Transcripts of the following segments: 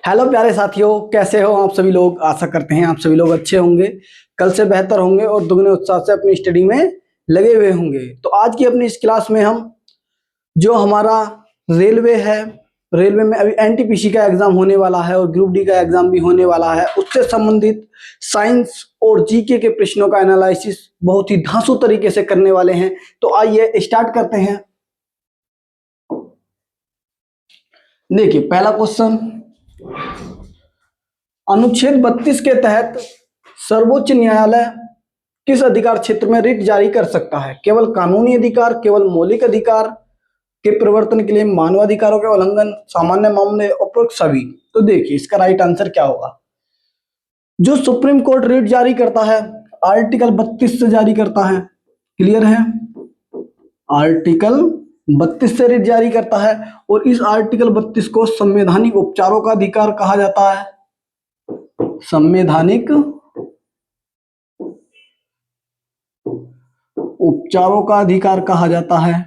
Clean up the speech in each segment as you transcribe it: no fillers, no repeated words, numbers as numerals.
Hello प्यारे साथियों, कैसे हो आप सभी लोग। आशा करते हैं आप सभी लोग अच्छे होंगे, कल से बेहतर होंगे और दुगने उत्साह से अपनी स्टडी में लगे हुए होंगे। तो आज की अपनी इस क्लास में हम जो हमारा रेलवे है, रेलवे में अभी एनटीपीसी का एग्जाम होने वाला है और ग्रुप डी का एग्जाम भी होने वाला है, उससे संबंधित साइंस और जीके के प्रश्नों का एनालिसिस बहुत ही धांसू तरीके से करने वाले हैं। तो आइए स्टार्ट करते हैं। देखिए पहला क्वेश्चन, अनुच्छेद 32 के तहत सर्वोच्च न्यायालय किस अधिकार क्षेत्र में रिट जारी कर सकता है? केवल कानूनी अधिकार, केवल मौलिक अधिकार के प्रवर्तन के लिए, मानवाधिकारों के उल्लंघन, सामान्य मामले, उपरोक्त सभी। तो देखिए इसका राइट आंसर क्या होगा। जो सुप्रीम कोर्ट रिट जारी करता है आर्टिकल 32 से जारी करता है। क्लियर है? आर्टिकल 32 से रिट जारी करता है और इस आर्टिकल 32 को संवैधानिक उपचारों का अधिकार कहा जाता है। संवैधानिक उपचारों का अधिकार कहा जाता है।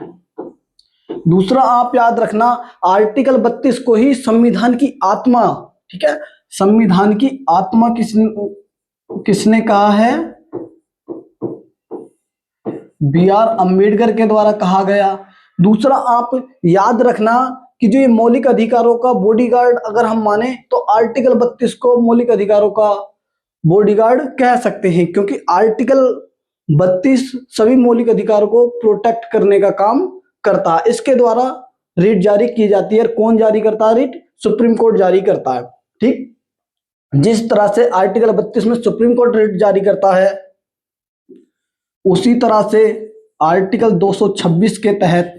दूसरा आप याद रखना, आर्टिकल 32 को ही संविधान की आत्मा, ठीक है, संविधान की आत्मा किसने कहा है? बी आर अम्बेडकर के द्वारा कहा गया। दूसरा आप याद रखना कि जो ये मौलिक अधिकारों का बॉडीगार्ड अगर हम माने तो आर्टिकल 32 को मौलिक अधिकारों का बॉडीगार्ड कह सकते हैं, क्योंकि आर्टिकल 32 सभी मौलिक अधिकारों को प्रोटेक्ट करने का काम करता है। इसके द्वारा रिट जारी की जाती है। कौन जारी करता है रिट? सुप्रीम कोर्ट जारी करता है। ठीक, जिस तरह से आर्टिकल 32 में सुप्रीम कोर्ट रिट जारी करता है, उसी तरह से आर्टिकल 226 के तहत,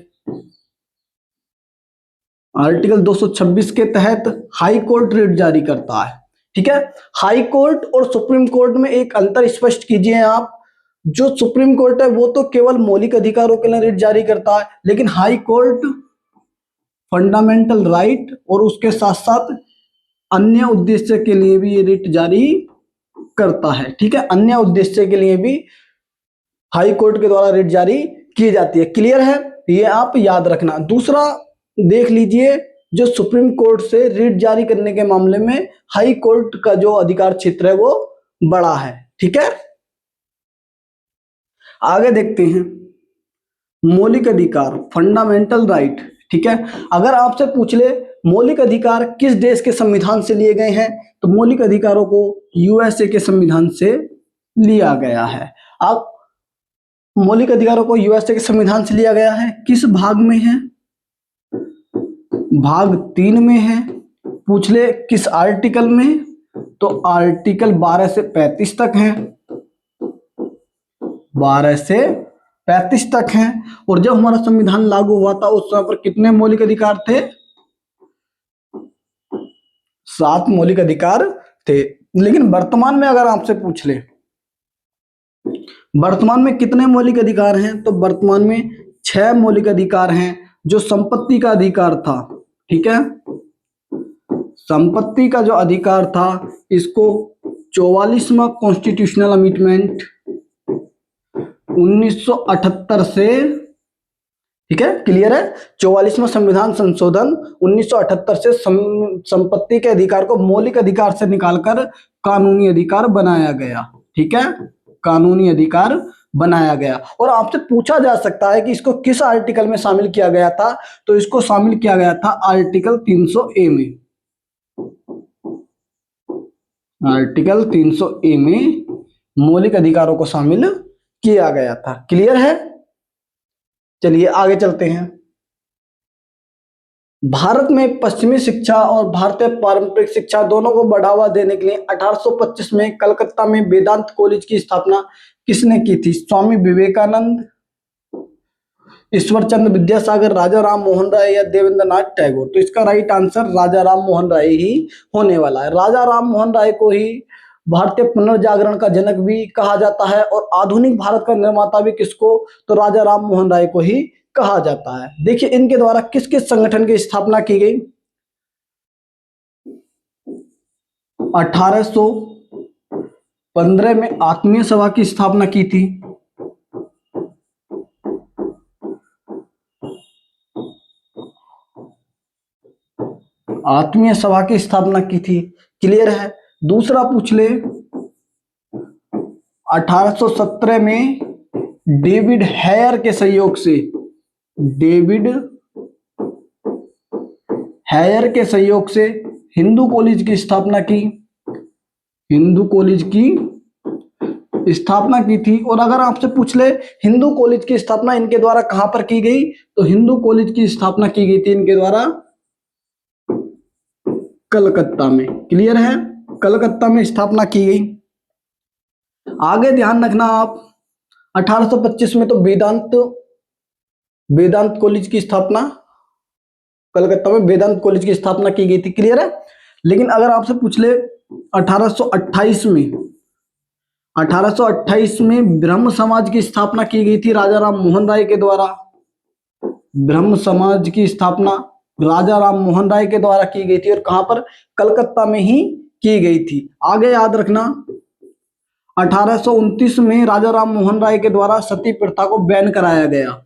आर्टिकल 226 के तहत हाई कोर्ट रिट जारी करता है। ठीक है, हाई कोर्ट और सुप्रीम कोर्ट में एक अंतर स्पष्ट कीजिए आप। जो सुप्रीम कोर्ट है वो तो केवल मौलिक अधिकारों के लिए रिट जारी करता है, लेकिन हाई कोर्ट फंडामेंटल राइट और उसके साथ साथ अन्य उद्देश्य के लिए भी ये रिट जारी करता है। ठीक है, अन्य उद्देश्य के लिए भी हाई कोर्ट के द्वारा रिट जारी की जाती है। क्लियर है? ये आप याद रखना। दूसरा देख लीजिए, जो सुप्रीम कोर्ट से रिट जारी करने के मामले में हाई कोर्ट का जो अधिकार क्षेत्र है वो बड़ा है। ठीक है, आगे देखते हैं। मौलिक अधिकार, फंडामेंटल राइट। ठीक है, अगर आपसे पूछ ले मौलिक अधिकार किस देश के संविधान से लिए गए हैं, तो मौलिक अधिकारों को यूएसए के संविधान से लिया गया है। अब मौलिक अधिकारों को यूएसए के संविधान से लिया गया है। किस भाग में है? भाग 3 में है। पूछ ले किस आर्टिकल में, तो आर्टिकल 12 से 35 तक है। 12 से 35 तक है। और जब हमारा संविधान लागू हुआ था उस समय पर कितने मौलिक अधिकार थे? 7 मौलिक अधिकार थे। लेकिन वर्तमान में अगर आपसे पूछ ले वर्तमान में कितने मौलिक अधिकार हैं, तो वर्तमान में 6 मौलिक अधिकार हैं। जो संपत्ति का अधिकार था, ठीक है, संपत्ति का जो अधिकार था इसको 44वां कॉन्स्टिट्यूशनल अमेंडमेंट 1978 से, ठीक है, क्लियर है, 44वां संविधान संशोधन 1978 से संपत्ति के अधिकार को मौलिक अधिकार से निकालकर कानूनी अधिकार बनाया गया। ठीक है, कानूनी अधिकार बनाया गया। और आपसे पूछा जा सकता है कि इसको किस आर्टिकल में शामिल किया गया था, तो इसको शामिल किया गया था आर्टिकल 300A में। आर्टिकल 300A में मौलिक अधिकारों को शामिल किया गया था। क्लियर है? चलिए आगे चलते हैं। भारत में पश्चिमी शिक्षा और भारतीय पारंपरिक शिक्षा दोनों को बढ़ावा देने के लिए 1825 में कलकत्ता में वेदांत कॉलेज की स्थापना किसने की थी? स्वामी विवेकानंद, ईश्वर चंद्र विद्यासागर, राजा राम मोहन राय या देवेंद्र नाथ टैगोर? तो इसका राइट आंसर राजा राम मोहन राय ही होने वाला है। राजा राम मोहन राय को ही भारतीय पुनर्जागरण का जनक भी कहा जाता है और आधुनिक भारत का निर्माता भी किसको, तो राजा राम मोहन राय को ही कहा जाता है। देखिए इनके द्वारा किस किस संगठन की स्थापना की गई? 1815 में आत्मीय सभा की स्थापना की थी। 1815 आत्मीय सभा की स्थापना की थी। क्लियर है। दूसरा पूछ ले, 1817 में डेविड हेयर के सहयोग से, डेविड हेयर के सहयोग से हिंदू कॉलेज की स्थापना की, हिंदू कॉलेज की स्थापना की थी। और अगर आपसे पूछ ले हिंदू कॉलेज की स्थापना इनके द्वारा कहां पर की गई, तो हिंदू कॉलेज की स्थापना की गई थी इनके द्वारा कलकत्ता में। क्लियर है, कलकत्ता में स्थापना की गई। आगे ध्यान रखना आप, 1825 में तो वेदांत कॉलेज की स्थापना, कलकत्ता में वेदांत कॉलेज की स्थापना की गई थी। क्लियर है। लेकिन अगर आपसे पूछ ले 1828 में, 1828 में ब्रह्म समाज की स्थापना की गई थी राजा राम मोहन राय के द्वारा। ब्रह्म समाज की स्थापना राजा राम मोहन राय के द्वारा की गई थी और कहां पर, कलकत्ता में ही की गई थी। आगे याद रखना, 1829 में राजा राम मोहन राय के द्वारा सती प्रथा को बैन कराया गया।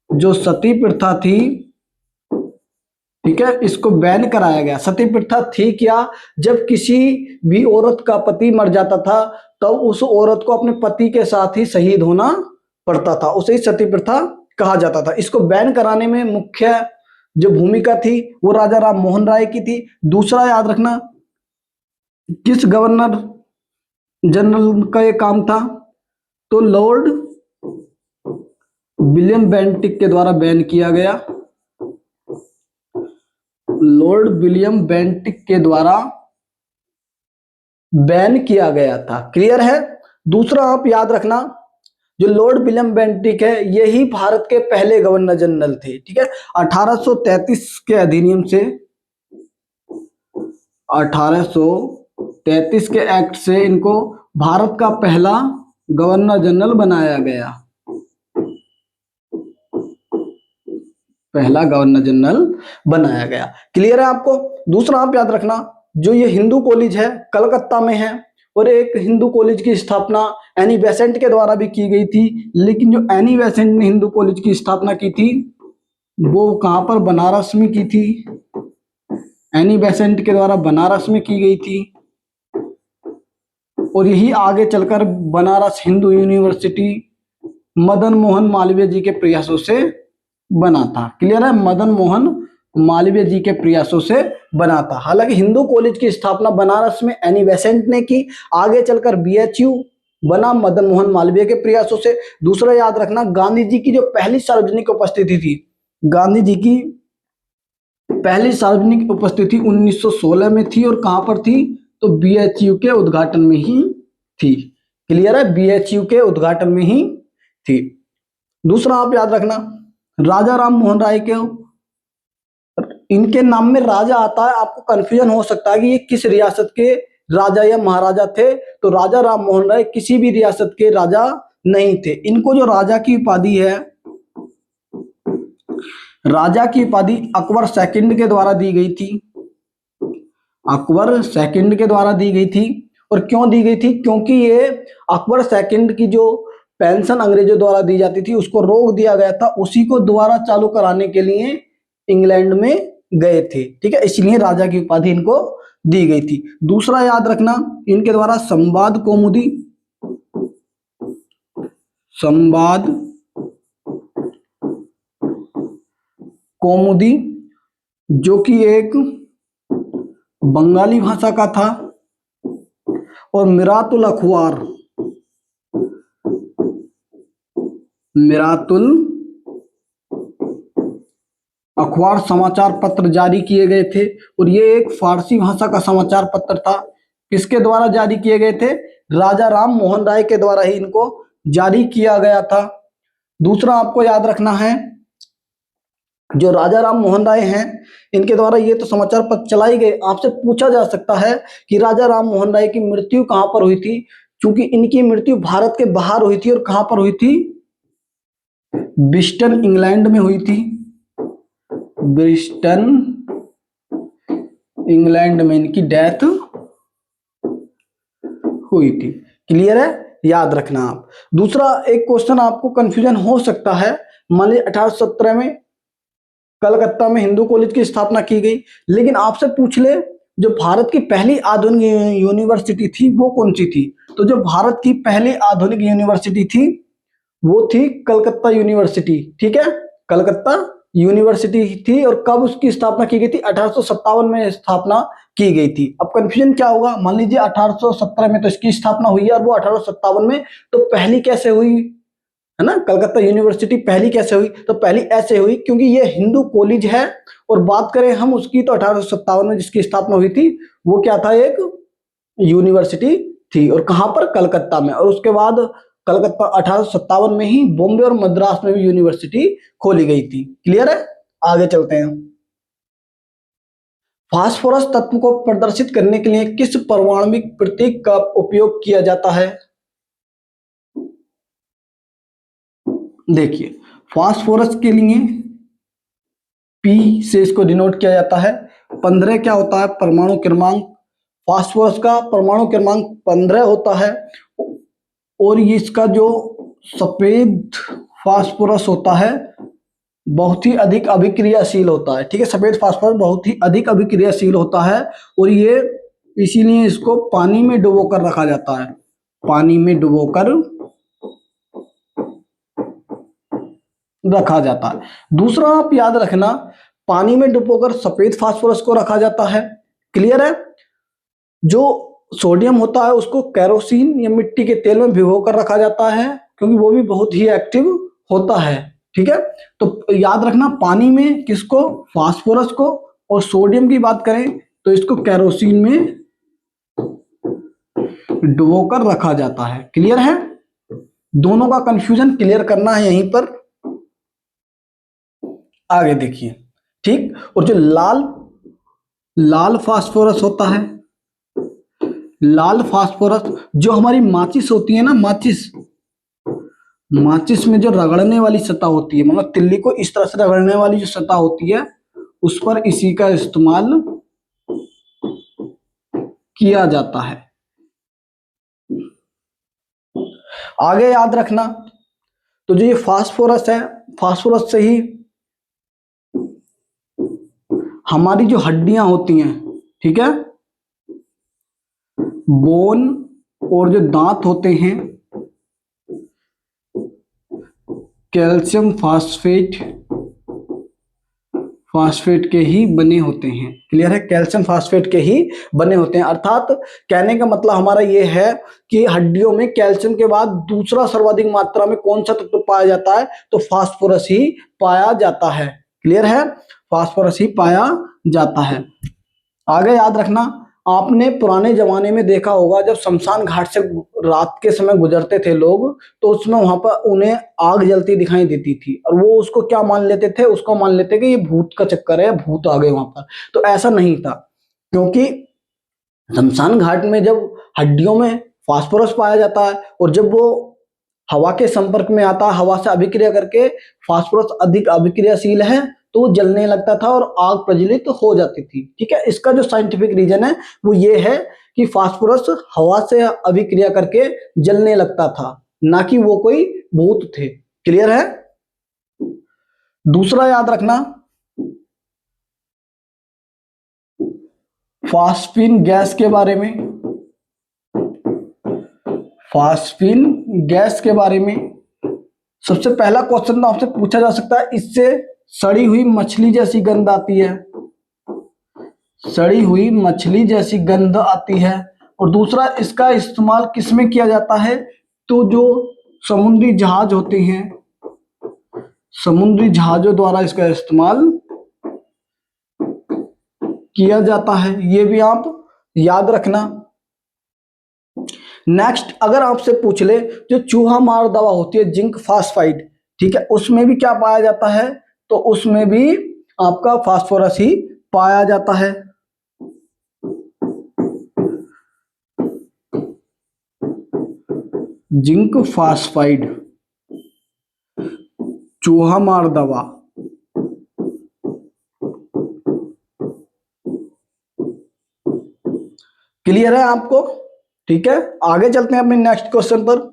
जो सती प्रथा थी, ठीक है, इसको बैन कराया गया। सती प्रथा थी क्या, जब किसी भी औरत का पति मर जाता था तो उस औरत को अपने पति के साथ ही शहीद होना पड़ता था, उसे ही सती प्रथा कहा जाता था। इसको बैन कराने में मुख्य जो भूमिका थी वो राजा राम मोहन राय की थी। दूसरा याद रखना, किस गवर्नर जनरल का ये काम था, तो लॉर्ड विलियम बेंटिक के द्वारा बैन किया गया। लॉर्ड विलियम बेंटिक के द्वारा बैन किया गया था। क्लियर है। दूसरा आप याद रखना, जो लॉर्ड विलियम बेंटिक है यही भारत के पहले गवर्नर जनरल थे। ठीक है। 1833 के अधिनियम से, 1833 के एक्ट से इनको भारत का पहला गवर्नर जनरल बनाया गया, पहला गवर्नर जनरल बनाया गया। क्लियर है आपको। दूसरा आप याद रखना, जो ये हिंदू कॉलेज है कलकत्ता में है, और एक हिंदू कॉलेज की स्थापना एनी बेसेंट के द्वारा भी की गई थी। लेकिन जो एनी बेसेंट ने हिंदू कॉलेज की स्थापना की थी वो कहां पर, बनारस में की थी। एनी बेसेंट के द्वारा बनारस में की गई थी और यही आगे चलकर बनारस हिंदू यूनिवर्सिटी मदन मोहन मालवीय जी के प्रयासों से बना था। क्लियर है। मदन मोहन मालवीय जी के प्रयासों से बना था। हालांकि हिंदू कॉलेज की स्थापना बनारस में एनी बेसेंट ने की, आगे चलकर बीएचयू बना मदन मोहन मालवीय के प्रयासों से। दूसरा याद रखना, गांधी जी की जो पहली सार्वजनिक उपस्थिति थी, गांधी जी की पहली सार्वजनिक उपस्थिति 1916 में थी और कहां पर थी, तो बीएचयू के उद्घाटन में ही थी। क्लियर है, बीएचयू के उद्घाटन में ही थी। दूसरा आप याद रखना, राजा राम मोहन राय के, इनके नाम में राजा आता है, आपको कंफ्यूजन हो सकता है कि ये किस रियासत के राजा या महाराजा थे। तो राजा राम मोहन राय किसी भी रियासत के राजा नहीं थे। इनको जो राजा की उपाधि है, राजा की उपाधि अकबर सेकंड के द्वारा दी गई थी, अकबर सेकंड के द्वारा दी गई थी। और क्यों दी गई थी, क्योंकि ये अकबर सेकंड की जो पेंशन अंग्रेजों द्वारा दी जाती थी उसको रोक दिया गया था, उसी को दोबारा चालू कराने के लिए इंग्लैंड में गए थे। ठीक है, इसलिए राजा की उपाधि इनको दी गई थी। दूसरा याद रखना, इनके द्वारा संवाद कौमुदी, संवाद कौमुदी जो कि एक बंगाली भाषा का था, और मिरातुल अखबार, मिरातुल अखबार समाचार पत्र जारी किए गए थे। और ये एक फारसी भाषा का समाचार पत्र था। किसके द्वारा जारी किए गए थे, राजा राम मोहन राय के द्वारा ही इनको जारी किया गया था। दूसरा आपको याद रखना है, जो राजा राम मोहन राय हैं इनके द्वारा ये तो समाचार पत्र चलाई गए। आपसे पूछा जा सकता है कि राजा राम मोहन राय की मृत्यु कहां पर हुई थी, क्योंकि इनकी मृत्यु भारत के बाहर हुई थी। और कहां पर हुई थी, ब्रिस्टन इंग्लैंड में हुई थी, ब्रिस्टन इंग्लैंड में इनकी डेथ हुई थी। क्लियर है, याद रखना आप। दूसरा एक क्वेश्चन आपको कंफ्यूजन हो सकता है, मान लीजिए 1817 में कलकत्ता में हिंदू कॉलेज की स्थापना की गई। लेकिन आपसे पूछ ले जो भारत की पहली आधुनिक यूनिवर्सिटी थी वो कौन सी थी, तो जो भारत की पहली आधुनिक यूनिवर्सिटी थी वो थी कलकत्ता यूनिवर्सिटी। ठीक है, कलकत्ता यूनिवर्सिटी थी। और कब उसकी स्थापना की गई थी? 1857 में स्थापना की गई थी। अब कंफ्यूजन क्या होगा, मान लीजिए 1817 में तो इसकी स्थापना हुई है और वो 1857 में, तो पहली कैसे हुई, है ना, कलकत्ता यूनिवर्सिटी पहली कैसे हुई? तो पहली ऐसे हुई क्योंकि ये हिंदू कॉलेज है। और बात करें हम उसकी तो 1857 में जिसकी स्थापना हुई थी वो क्या था, एक यूनिवर्सिटी थी। और कहां पर? कलकत्ता में। और उसके बाद कलकत्ता 1857 में ही बॉम्बे और मद्रास में भी यूनिवर्सिटी खोली गई थी। क्लियर है? आगे चलते हैं। फास्फोरस तत्व को प्रदर्शित करने के लिए किस परमाणविक प्रतीक का उपयोग किया जाता है? देखिए, फास्फोरस के लिए पी से इसको डिनोट किया जाता है। 15 क्या होता है? परमाणु क्रमांक। फास्फोरस का परमाणु क्रमांक 15 होता है। और ये इसका जो सफेद फास्फोरस होता है बहुत ही अधिक अभिक्रियाशील होता है। ठीक है, सफेद फास्फोरस बहुत ही अधिक अभिक्रियाशील होता है। और ये इसीलिए इसको पानी में डुबोकर रखा जाता है, पानी में डुबोकर रखा जाता है। दूसरा आप याद रखना, पानी में डुबोकर सफेद फास्फोरस को रखा जाता है। क्लियर है? जो सोडियम होता है उसको केरोसिन या मिट्टी के तेल में भिगो कर रखा जाता है क्योंकि वो भी बहुत ही एक्टिव होता है। ठीक है, तो याद रखना पानी में किसको? फास्फोरस को। और सोडियम की बात करें तो इसको केरोसिन में डुबोकर रखा जाता है। क्लियर है? दोनों का कंफ्यूजन क्लियर करना है यहीं पर। आगे देखिए। ठीक, और जो लाल लाल फास्फोरस होता है, लाल फास्फोरस जो हमारी माचिस होती है ना, माचिस, माचिस में जो रगड़ने वाली सतह होती है, मतलब तिल्ली को इस तरह से रगड़ने वाली जो सतह होती है उस पर इसी का इस्तेमाल किया जाता है। आगे याद रखना, तो जो ये फास्फोरस है, फास्फोरस से ही हमारी जो हड्डियां होती हैं, ठीक है, बोन और जो दांत होते हैं कैल्शियम फास्फेट फास्फेट के ही बने होते हैं। क्लियर है? कैल्शियम फास्फेट के ही बने होते हैं। अर्थात कहने का मतलब हमारा ये है कि हड्डियों में कैल्शियम के बाद दूसरा सर्वाधिक मात्रा में कौन सा तत्व पाया जाता है? तो फास्फोरस ही पाया जाता है। क्लियर है? फास्फोरस ही पाया जाता है। आगे याद रखना, आपने पुराने जमाने में देखा होगा जब शमशान घाट से रात के समय गुजरते थे लोग, तो उसमें वहां पर उन्हें आग जलती दिखाई देती थी और वो उसको क्या मान लेते थे? उसको मान लेते कि ये भूत का चक्कर है, भूत आ गए वहां पर। तो ऐसा नहीं था, क्योंकि शमशान घाट में जब हड्डियों में फास्फोरस पाया जाता है और जब वो हवा के संपर्क में आता है, हवा से अभिक्रिया करके फास्फोरस अधिक अभिक्रियाशील है तो वो जलने लगता था और आग प्रज्वलित हो जाती थी। ठीक है, इसका जो साइंटिफिक रीजन है वो ये है कि फास्फोरस हवा से अभिक्रिया करके जलने लगता था, ना कि वो कोई भूत थे। क्लियर है? दूसरा याद रखना, फास्फिन गैस के बारे में, फास्फिन गैस के बारे में सबसे पहला क्वेश्चन तो आपसे पूछा जा सकता है, इससे सड़ी हुई मछली जैसी गंध आती है, सड़ी हुई मछली जैसी गंध आती है। और दूसरा, इसका इस्तेमाल किसमें किया जाता है? तो जो समुद्री जहाज होते हैं, समुद्री जहाजों द्वारा इसका इस्तेमाल किया जाता है। ये भी आप याद रखना। नेक्स्ट, अगर आपसे पूछ ले जो चूहा मार दवा होती है जिंक फास्फाइड, ठीक है, उसमें भी क्या पाया जाता है? तो उसमें भी आपका फास्फोरस ही पाया जाता है। जिंक फास्फाइड चूहा मार दवा। क्लियर है आपको? ठीक है, आगे चलते हैं अपने नेक्स्ट क्वेश्चन पर।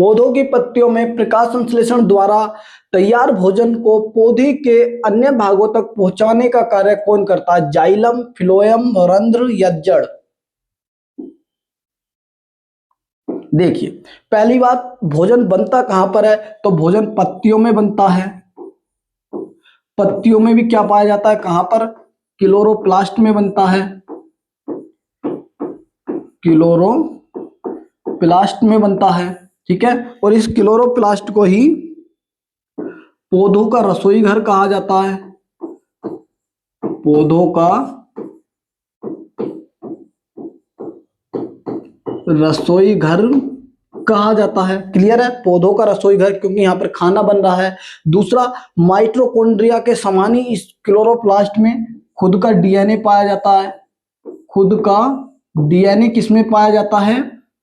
पौधों की पत्तियों में प्रकाश संश्लेषण द्वारा तैयार भोजन को पौधे के अन्य भागों तक पहुंचाने का कार्य कौन करता है? जाइलम, फ्लोएम, रंध्र या जड़? देखिए, पहली बात, भोजन बनता कहां पर है? तो भोजन पत्तियों में बनता है। पत्तियों में भी क्या पाया जाता है? कहां पर? क्लोरोप्लास्ट में बनता है। क्लोरोप्लास्ट में बनता है, ठीक है। और इस क्लोरोप्लास्ट को ही पौधों का रसोई घर कहा जाता है। पौधों का रसोई घर कहा जाता है। क्लियर है? पौधों का रसोई घर, क्योंकि यहां पर खाना बन रहा है। दूसरा, माइटोकॉन्ड्रिया के समान ही इस क्लोरोप्लास्ट में खुद का डीएनए पाया जाता है। खुद का डीएनए किसमें पाया जाता है?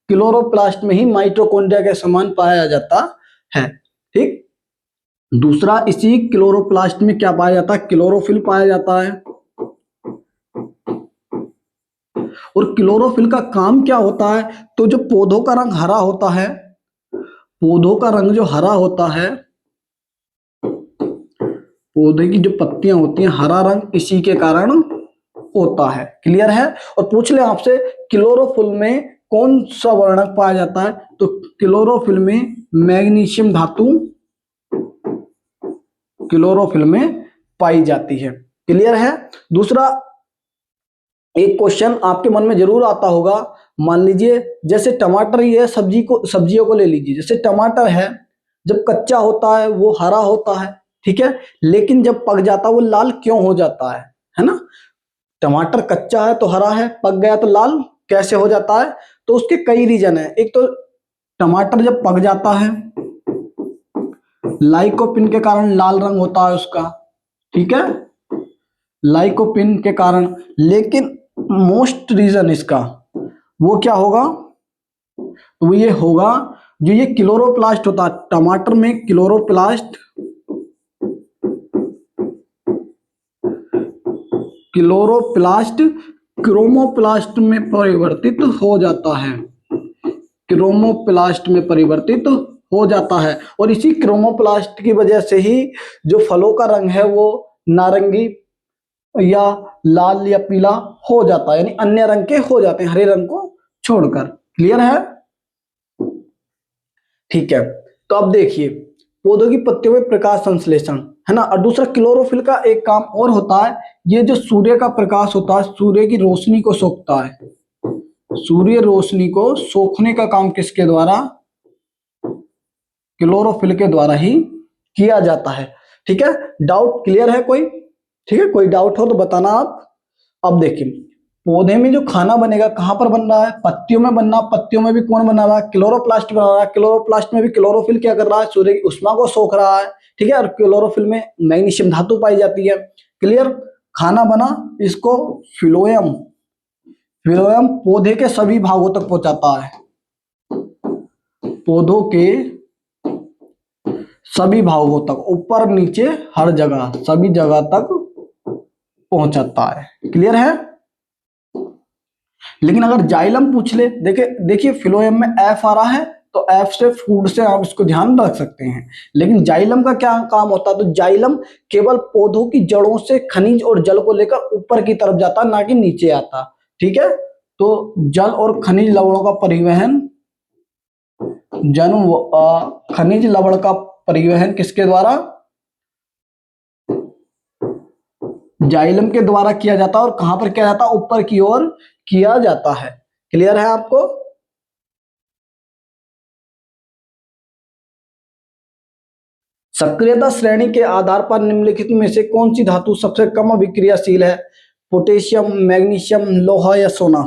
क्लोरोप्लास्ट में ही माइटोकॉन्ड्रिया के समान पाया जाता है, ठीक। दूसरा, इसी क्लोरोप्लास्ट में क्या पाया जाता है? क्लोरोफिल पाया जाता है। और क्लोरोफिल का काम क्या होता है? तो जो पौधों का रंग हरा होता है, पौधों का रंग जो हरा होता है, पौधे की जो पत्तियां होती हैं, हरा रंग इसी के कारण होता है। क्लियर है? और पूछ ले आपसे, क्लोरोफिल में कौन सा वर्णक पाया जाता है? तो क्लोरोफिल में मैग्नीशियम धातु क्लोरोफिल में पाई जाती है। क्लियर है? दूसरा, एक क्वेश्चन आपके मन में जरूर आता होगा, मान लीजिए जैसे टमाटर ही है, सब्जियों को ले लीजिए। जैसे टमाटर है, जब कच्चा होता है वो हरा होता है, ठीक है, लेकिन जब पक जाता है वो लाल क्यों हो जाता है ना? टमाटर कच्चा है तो हरा है, पक गया तो लाल कैसे हो जाता है? तो उसके कई रीजन है। एक तो टमाटर जब पक जाता है, लाइकोपिन के कारण लाल रंग होता है उसका, ठीक है, लाइकोपिन के कारण। लेकिन मोस्ट रीजन इसका वो क्या होगा? तो वो ये होगा, जो ये क्लोरोप्लास्ट होता है टमाटर में, क्लोरोप्लास्ट क्रोमोप्लास्ट में परिवर्तित हो जाता है। क्रोमोप्लास्ट में परिवर्तित हो जाता है। और इसी क्रोमोप्लास्ट की वजह से ही जो फलों का रंग है वो नारंगी या लाल या पीला हो जाता है, यानी अन्य रंग के हो जाते हैं, हरे रंग को छोड़कर। क्लियर है? ठीक है। तो अब देखिए, पौधों की पत्तियों में प्रकाश संश्लेषण है ना। और दूसरा, क्लोरोफिल का एक काम और होता है, ये जो सूर्य का प्रकाश होता है, सूर्य की रोशनी को सोखता है। सूर्य रोशनी को सोखने का काम किसके द्वारा? क्लोरोफिल के द्वारा ही किया जाता है। ठीक है, डाउट क्लियर है कोई? ठीक है, कोई डाउट हो तो बताना आप। अब देखिए, पौधे में जो खाना बनेगा कहां पर बन रहा है? पत्तियों में बनना। पत्तियों में भी कौन बना रहा है? क्लोरोप्लास्ट बना रहा है। क्लोरोप्लास्ट में भी क्लोरोफिल क्या कर रहा है? सूर्य की उष्मा को सोख रहा है, ठीक है। और क्लोरोफिल में मैग्नीशियम धातु पाई जाती है। क्लियर? खाना बना, इसको फिलोएम फिलोएम पौधे के सभी भागों तक पहुंचाता है। पौधों के सभी भागों तक, ऊपर नीचे हर जगह, सभी जगह तक पहुंचाता है। क्लियर है? लेकिन अगर जाइलम पूछ ले, देखिए फिलोएम में एफ आ रहा है, तो एफ से फूड से आप इसको ध्यान रख सकते हैं। लेकिन जाइलम का क्या काम होता है? तो जाइलम केवल पौधों की जड़ों से खनिज और जल को लेकर ऊपर की तरफ जाता, ना कि नीचे आता। ठीक है, तो जल और खनिज लवणों का परिवहन, खनिज लवण का परिवहन किसके द्वारा? जाइलम के द्वारा किया जाता है। और कहां पर किया जाता है? ऊपर की ओर किया जाता है। क्लियर है आपको? सक्रियता श्रेणी के आधार पर निम्नलिखित में से कौन सी धातु सबसे कम अभिक्रियाशील है? पोटेशियम, मैग्नीशियम, लोहा या सोना?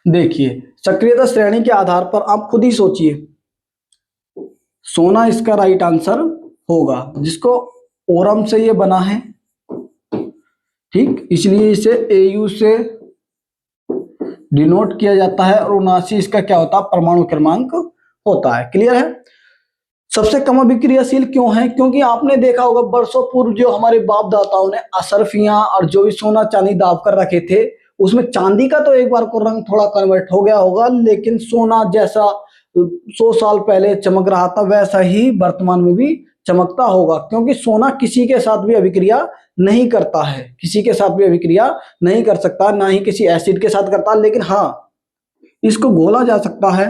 देखिए, सक्रियता श्रेणी के आधार पर आप खुद ही सोचिए। सोना इसका राइट आंसर होगा, जिसको ओरम से ये बना है, ठीक, इसलिए इसे AU से डिनोट किया जाता है। और 79 इसका क्या होता है? परमाणु क्रमांक होता है। क्लियर है? सबसे कम अभिक्रियाशील क्यों है? क्योंकि आपने देखा होगा वर्षों पूर्व जो हमारे बाप दाताओं ने असरफियां और जो भी सोना चांदी दाब कर रखे थे, उसमें चांदी का तो एक बार को रंग थोड़ा कन्वर्ट हो गया होगा, लेकिन सोना जैसा 100 साल पहले चमक रहा था वैसा ही वर्तमान में भी चमकता होगा, क्योंकि सोना किसी के साथ भी अभिक्रिया नहीं करता है, किसी के साथ भी अभिक्रिया नहीं कर सकता, ना ही किसी एसिड के साथ करता, लेकिन हाँ इसको घोला जा सकता है।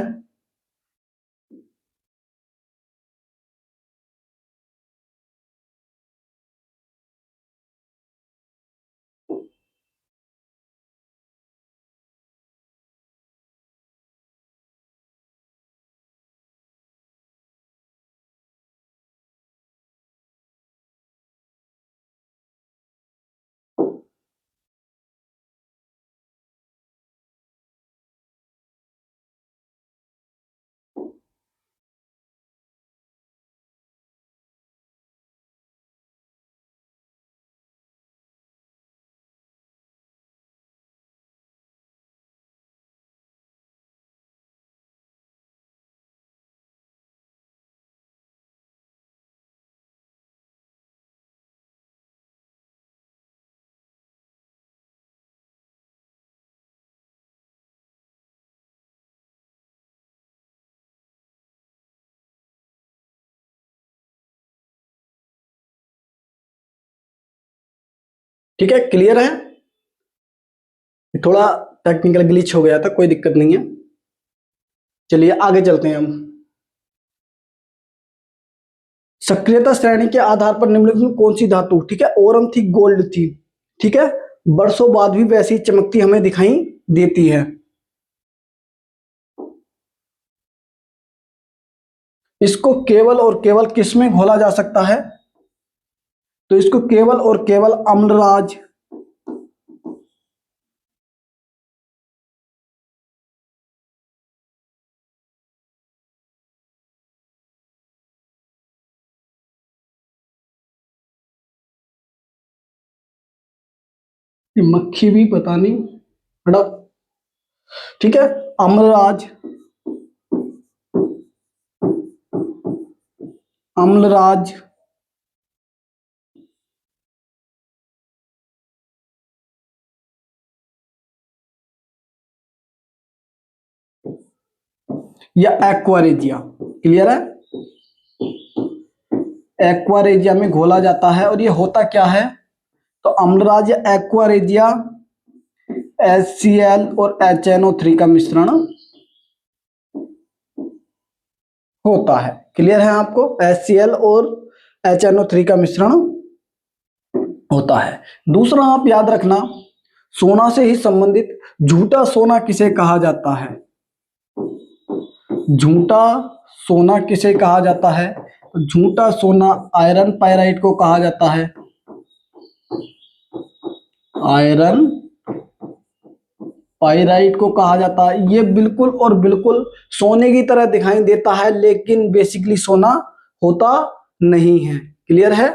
ठीक है, क्लियर है? थोड़ा टेक्निकल ग्लिच हो गया था, कोई दिक्कत नहीं है। चलिए आगे चलते हैं हम। सक्रियता श्रेणी के आधार पर निम्नलिखित में कौन सी धातु, ठीक है, ओरम थी, गोल्ड थी, ठीक है, वर्षों बाद भी वैसी चमकती हमें दिखाई देती है। इसको केवल और केवल किस में घोला जा सकता है? तो इसको केवल और केवल अम्लराज, मक्खी भी पता नहीं बड़ा, ठीक है, अम्लराज, अम्लराज, या एक्वारेजिया। क्लियर है? एक्वारेजिया में घोला जाता है, और ये होता क्या है? तो अम्लराज या एक्वारेजिया HCl और HNO3 का मिश्रण होता है। क्लियर है आपको? HCl और HNO3 का मिश्रण होता है। दूसरा आप याद रखना, सोना से ही संबंधित झूठा सोना किसे कहा जाता है? झूठा सोना किसे कहा जाता है? तो झूठा सोना आयरन पाइराइट को कहा जाता है। आयरन पाइराइट को कहा जाता है। ये बिल्कुल और बिल्कुल सोने की तरह दिखाई देता है, लेकिन बेसिकली सोना होता नहीं है। क्लियर है?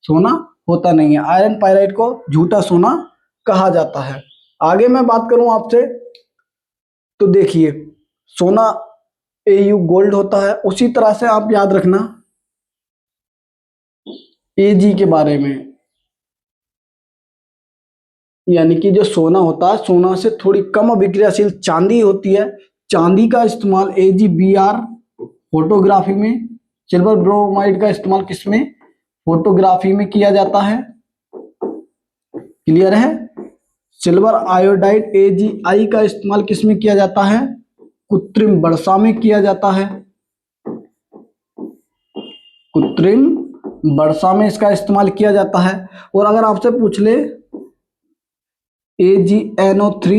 सोना होता नहीं है। आयरन पाइराइट को झूठा सोना कहा जाता है। आगे मैं बात करूं आपसे, तो देखिए सोना AU गोल्ड होता है, उसी तरह से आप याद रखना AG के बारे में, यानी कि जो सोना होता है, सोना से थोड़ी कम अभिक्रियाशील चांदी होती है, चांदी का इस्तेमाल AgBr फोटोग्राफी में, सिल्वर ब्रोमाइड का इस्तेमाल किसमें? फोटोग्राफी में किया जाता है। क्लियर है? सिल्वर आयोडाइड AgI का इस्तेमाल किसमें किया जाता है? कृत्रिम वर्षा में किया जाता है। कृत्रिम वर्षा में इसका इस्तेमाल किया जाता है। और अगर आपसे पूछ ले AgNO3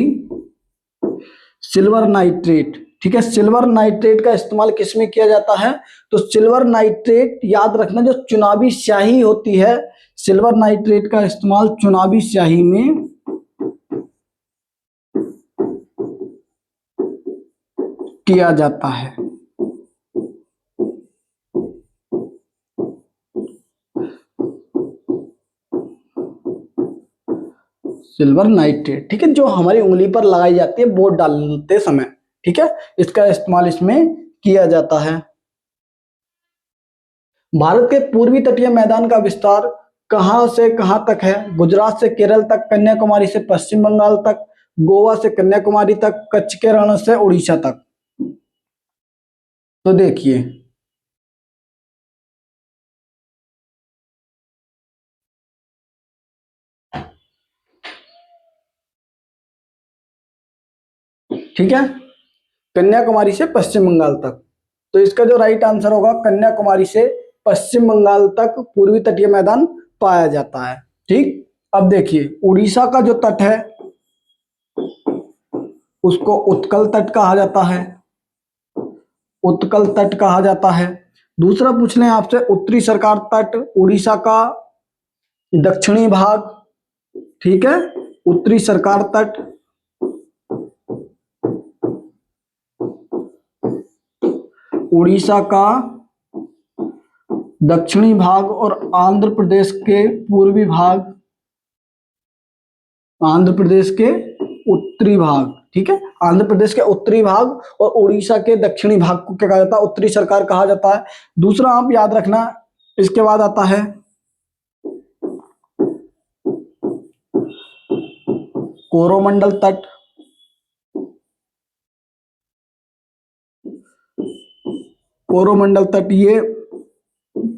सिल्वर नाइट्रेट, ठीक है, सिल्वर नाइट्रेट का इस्तेमाल किसमें किया जाता है? तो सिल्वर नाइट्रेट याद रखना, जो चुनावी स्याही होती है, सिल्वर नाइट्रेट का इस्तेमाल चुनावी स्याही में किया जाता है। सिल्वर नाइट्रेट, ठीक है, जो हमारी उंगली पर लगाई जाती है बोर्ड डालते समय, ठीक है, इसका इस्तेमाल इसमें किया जाता है। भारत के पूर्वी तटीय मैदान का विस्तार कहां से कहां तक है? गुजरात से केरल तक, कन्याकुमारी से पश्चिम बंगाल तक, गोवा से कन्याकुमारी तक, कच्छ के रण से उड़ीसा तक। तो देखिए ठीक है, कन्याकुमारी से पश्चिम बंगाल तक। तो इसका जो राइट आंसर होगा, कन्याकुमारी से पश्चिम बंगाल तक पूर्वी तटीय मैदान पाया जाता है। ठीक, अब देखिए उड़ीसा का जो तट है उसको उत्कल तट कहा जाता है, उत्कल तट कहा जाता है। दूसरा पूछ लें आपसे, उत्तरी सरकार तट उड़ीसा का दक्षिणी भाग, ठीक है, उत्तरी सरकार तट। उड़ीसा का दक्षिणी भाग और आंध्र प्रदेश के पूर्वी भाग, आंध्र प्रदेश के उत्तरी भाग, ठीक है, आंध्र प्रदेश के उत्तरी भाग और उड़ीसा के दक्षिणी भाग को क्या कहा जाता है, उत्तरी सरकार कहा जाता है। दूसरा आप याद रखना, इसके बाद आता है कोरोमंडल तट। कोरोमंडल तट ये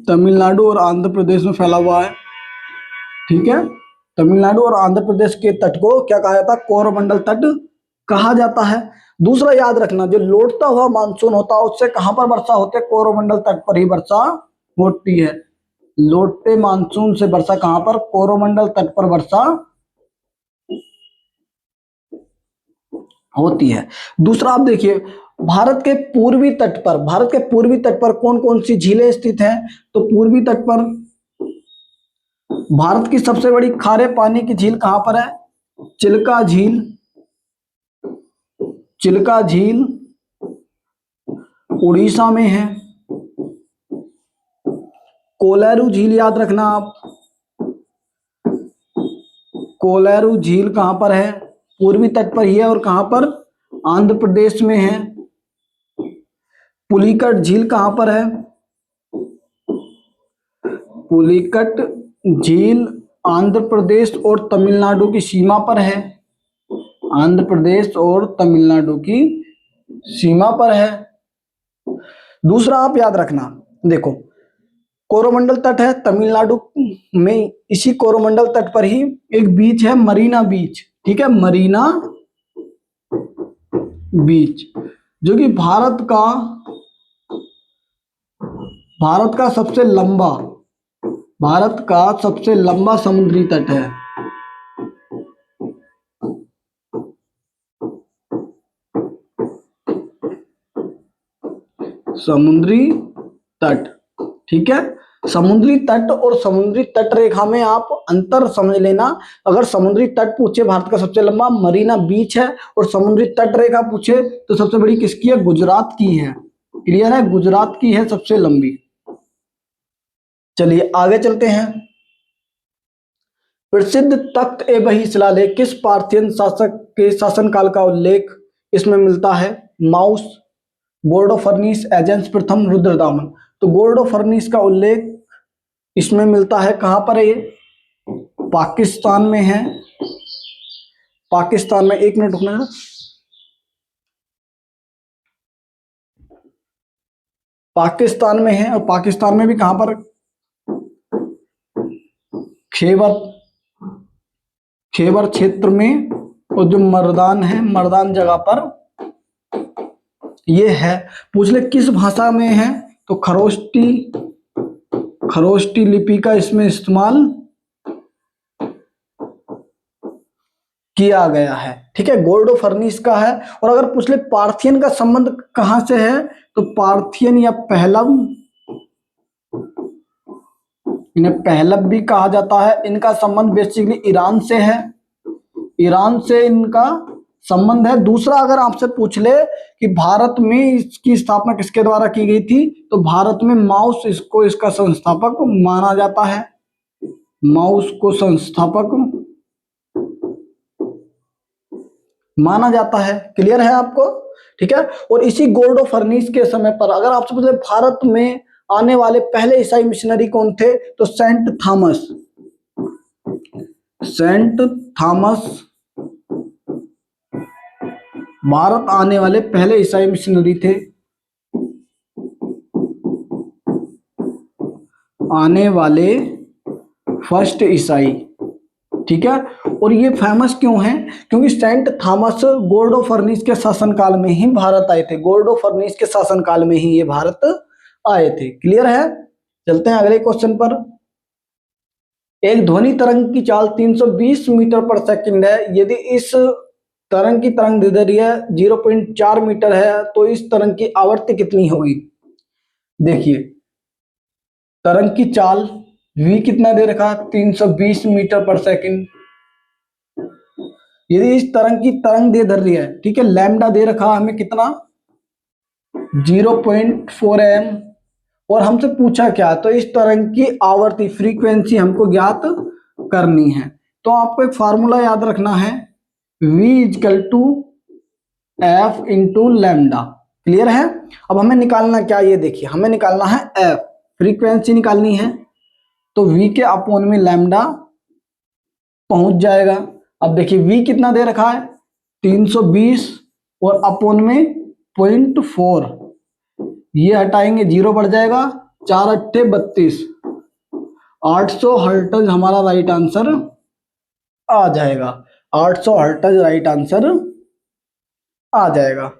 तमिलनाडु और आंध्र प्रदेश में फैला हुआ है, ठीक है, तमिलनाडु और आंध्र प्रदेश के तट को क्या कहा जाता है, कोरोमंडल तट कहा जाता है। दूसरा याद रखना, जो लौटता हुआ मानसून होता है उससे कहां पर वर्षा होती है, कोरोमंडल तट पर ही वर्षा होती है। लौटते मानसून से वर्षा कहां पर, कोरोमंडल तट पर वर्षा होती है। दूसरा आप देखिए, भारत के पूर्वी तट पर, भारत के पूर्वी तट पर कौन कौन सी झीलें स्थित हैं, तो पूर्वी तट पर भारत की सबसे बड़ी खारे पानी की झील कहां पर है, चिल्का झील, चिल्का झील उड़ीसा में है। कोलेरू झील याद रखना आप, कोलेरू झील कहां पर है, पूर्वी तट पर ही है और कहां पर, आंध्र प्रदेश में है। पुलिकट झील कहां पर है, पुलिकट झील आंध्र प्रदेश और तमिलनाडु की सीमा पर है, आंध्र प्रदेश और तमिलनाडु की सीमा पर है। दूसरा आप याद रखना, देखो कोरोमंडल तट है तमिलनाडु में, इसी कोरोमंडल तट पर ही एक बीच है मरीना बीच, ठीक है, मरीना बीच, जो कि भारत का सबसे लंबा, भारत का सबसे लंबा समुद्री तट है। समुद्री तट, ठीक है, समुद्री तट और समुद्री तट रेखा में आप अंतर समझ लेना। अगर समुद्री तट पूछे भारत का सबसे लंबा मरीना बीच है, और समुद्री तट रेखा पूछे तो सबसे बड़ी किसकी है, गुजरात की है। क्लियर है, गुजरात की है सबसे लंबी। चलिए आगे चलते हैं। प्रसिद्ध तख्त ए बही शिलालेख किस पार्थियन शासक के शासनकाल का उल्लेख इसमें मिलता है, माउस, गोर्डो फर्निस, एजेंस प्रथम, रुद्रदामन। तो गोर्डो फर्निस का उल्लेख इसमें मिलता है, कहां पर है ये, पाकिस्तान में है, पाकिस्तान में। एक मिनट रुकना, पाकिस्तान में है, और पाकिस्तान में भी कहां पर, खैबर, खैबर क्षेत्र में, और जो मर्दान है, मर्दान जगह पर ये है। पूछ ले किस भाषा में है, तो खरोष्टी, खरोष्टी लिपि का इसमें इस्तेमाल किया गया है, ठीक है, गोल्डो फर्निस का है। और अगर पूछ ले पार्थियन का संबंध कहां से है, तो पार्थियन या पहलव, इन्हें पहलव भी कहा जाता है, इनका संबंध बेसिकली ईरान से है, ईरान से इनका संबंध है। दूसरा अगर आपसे पूछ ले कि भारत में इसकी स्थापना किसके द्वारा की गई थी, तो भारत में माउस इसको इसका संस्थापक माना जाता है, माउस को संस्थापक माना जाता है। क्लियर है आपको, ठीक है। और इसी गोर्डो फर्निस के समय पर अगर आपसे पूछे भारत में आने वाले पहले ईसाई मिशनरी कौन थे, तो saint Thomas, saint Thomas Bharat आने वाले पहले ईसाई मिशनरी थे, आने वाले फर्स्ट ईसाई। ठीक है, और ये फेमस क्यों है? क्योंकि सेंट थॉमस गोर्डो फर्निस के शासनकाल में ही भारत आए थे, गोर्डो फर्निस के शासनकाल में ही ये भारत आए थे। क्लियर है? चलते हैं अगले क्वेश्चन पर। एक ध्वनि तरंग की चाल 320 मीटर पर सेकंड है। यदि इस तरंग की तरंग दैर्ध्य 0.4 मीटर है तो इस तरंग की आवृत्ति कितनी होगी? देखिए, तरंग की चाल v कितना दे रखा? 320 मीटर पर सेकंड। यदि इस तरंग की तरंग दैर्ध्य है, ठीक है, लैम्डा दे रखा हमें कितना? 0.4 एम। और हमसे पूछा क्या? तो इस तरंग की आवर्ती फ्रीक्वेंसी हमको ज्ञात करनी है। तो आपको एक फार्मूला याद रखना है, v is equal to F into lambda. Clear है? अब हमें निकालना क्या? ये देखिए, हमें निकालना है एफ, फ्रीक्वेंसी निकालनी है। तो v के अपोन में लैम्डा पहुंच जाएगा। अब देखिए v कितना दे रखा है? 320 और अपोन में 0.4, ये हटाएंगे 0 बढ़ जाएगा, 4 अट्ठे 32, 800 हर्ट्ज हमारा राइट आंसर आ जाएगा। 800 हर्ट्ज राइट आंसर आ जाएगा।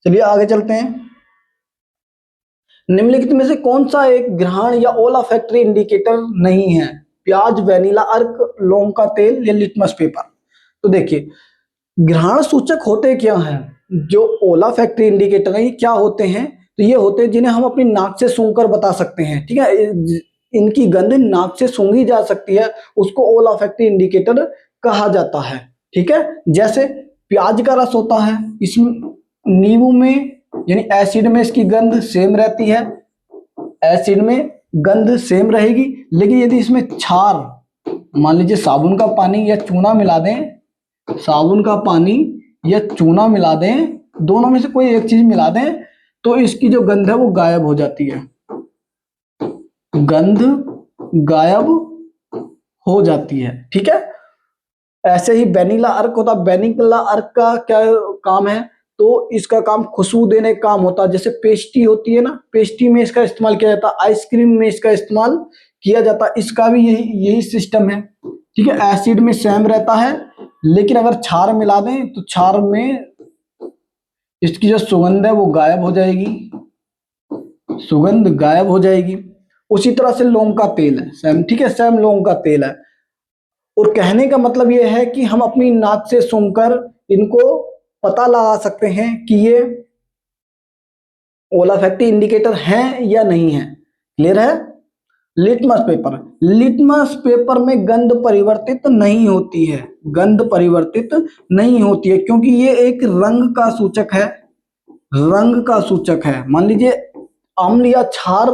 चलिए आगे चलते हैं। निम्नलिखित में से कौन सा एक ग्रहण या ओलाफैक्टरी इंडिकेटर नहीं है? प्याज, वेनिला अर्क, लौंग का तेल या लिटमस पेपर? तो देखिए, ग्रहण सूचक होते क्या हैं? जो ओलाफैक्टरी इंडिकेटर है, ये क्या होते हैं? तो ये होते हैं जिन्हें हम अपनी नाक से सूंघकर बता सकते हैं। ठीक है, इनकी गंध नाक से सूंघी जा सकती है, उसको ओलाफैक्टरी इंडिकेटर कहा जाता है। ठीक है, जैसे प्याज का रस होता है, इसमें नींबू में यानी एसिड में इसकी गंध सेम रहती है, एसिड में गंध सेम रहेगी। लेकिन यदि इसमें क्षार, मान लीजिए साबुन का पानी या चूना मिला दें, साबुन का पानी या चूना मिला दें, दोनों में से कोई एक चीज मिला दें, तो इसकी जो गंध है वो गायब हो जाती है, गंध गायब हो जाती है। ठीक है, ऐसे ही वेनिला अर्क होता है। वेनिला अर्क का क्या काम है? तो इसका काम खुशबू देने का काम होता है। जैसे पेस्ट्री होती है ना, पेस्ट्री में इसका इस्तेमाल किया जाता है, आइसक्रीम में इसका इस्तेमाल किया जाता है। इसका भी यही सिस्टम है। ठीक है, एसिड में सेम रहता है, लेकिन अगर क्षार मिला दें तो क्षार में इसकी जो सुगंध है वो गायब हो जाएगी, सुगंध गायब हो जाएगी। उसी तरह से लौंग का तेल है सेम। ठीक है, सेम लौंग का तेल है। और कहने का मतलब ये है कि हम अपनी नाक से सूंघकर इनको पता लगा सकते हैं कि ये ओलाफैक्टरी इंडिकेटर हैं या नहीं है। क्लियर है? लिटमस पेपर, लिटमस पेपर में गंध परिवर्तित नहीं होती है, गंध परिवर्तित नहीं होती है, क्योंकि ये एक रंग का सूचक है, रंग का सूचक है। मान लीजिए अम्ल या क्षार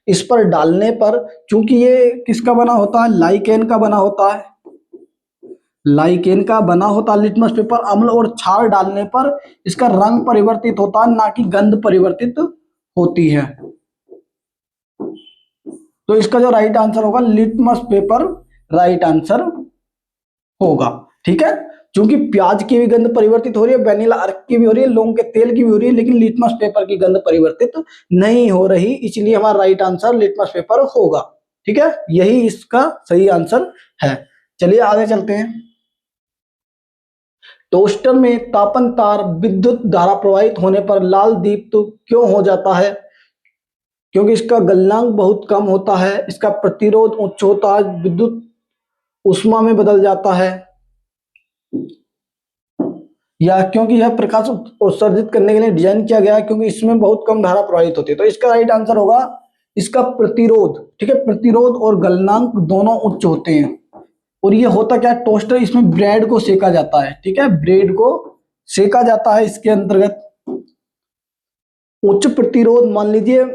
इस पर डालने पर, चूंकि ये किसका बना होता है? लाइकेन का बना होता है, लाइकेन का बना होता है लिटमस पेपर। अम्ल और क्षार डालने पर इसका रंग परिवर्तित होता है, ना कि गंध परिवर्तित होती है। तो इसका जो राइट आंसर होगा लिटमस पेपर राइट आंसर होगा। ठीक है, क्योंकि प्याज की भी गंध परिवर्तित हो रही है, वेनिला अर्क की भी हो रही है, लौंग के तेल की भी हो रही है, लेकिन लिटमस पेपर की गंध परिवर्तित नहीं हो रही, इसलिए हमारा राइट आंसर लिटमस पेपर होगा। ठीक है, यही इसका सही आंसर है। चलिए आगे चलते हैं। टोस्टर में तापन तार विद्युत धारा प्रवाहित होने पर लाल दीप्त क्यों हो जाता है? क्योंकि इसका गलनांक बहुत कम होता है, इसका प्रतिरोध उच्च होता है, विद्युत ऊष्मा में बदल जाता है, या क्योंकि यह प्रकाश उत्सर्जित करने के लिए डिजाइन किया गया है, क्योंकि इसमें बहुत कम धारा प्रवाहित होती है। तो इसका राइट आंसर होगा इसका प्रतिरोध। ठीक है, प्रतिरोध और गलनांक दोनों उच्च होते हैं। और ये होता क्या है? टोस्टर, इसमें ब्रेड को सेका जाता है। ठीक है, ब्रेड को सेका जाता है इसके अंतर्गत। उच्च प्रतिरोध, मान लीजिए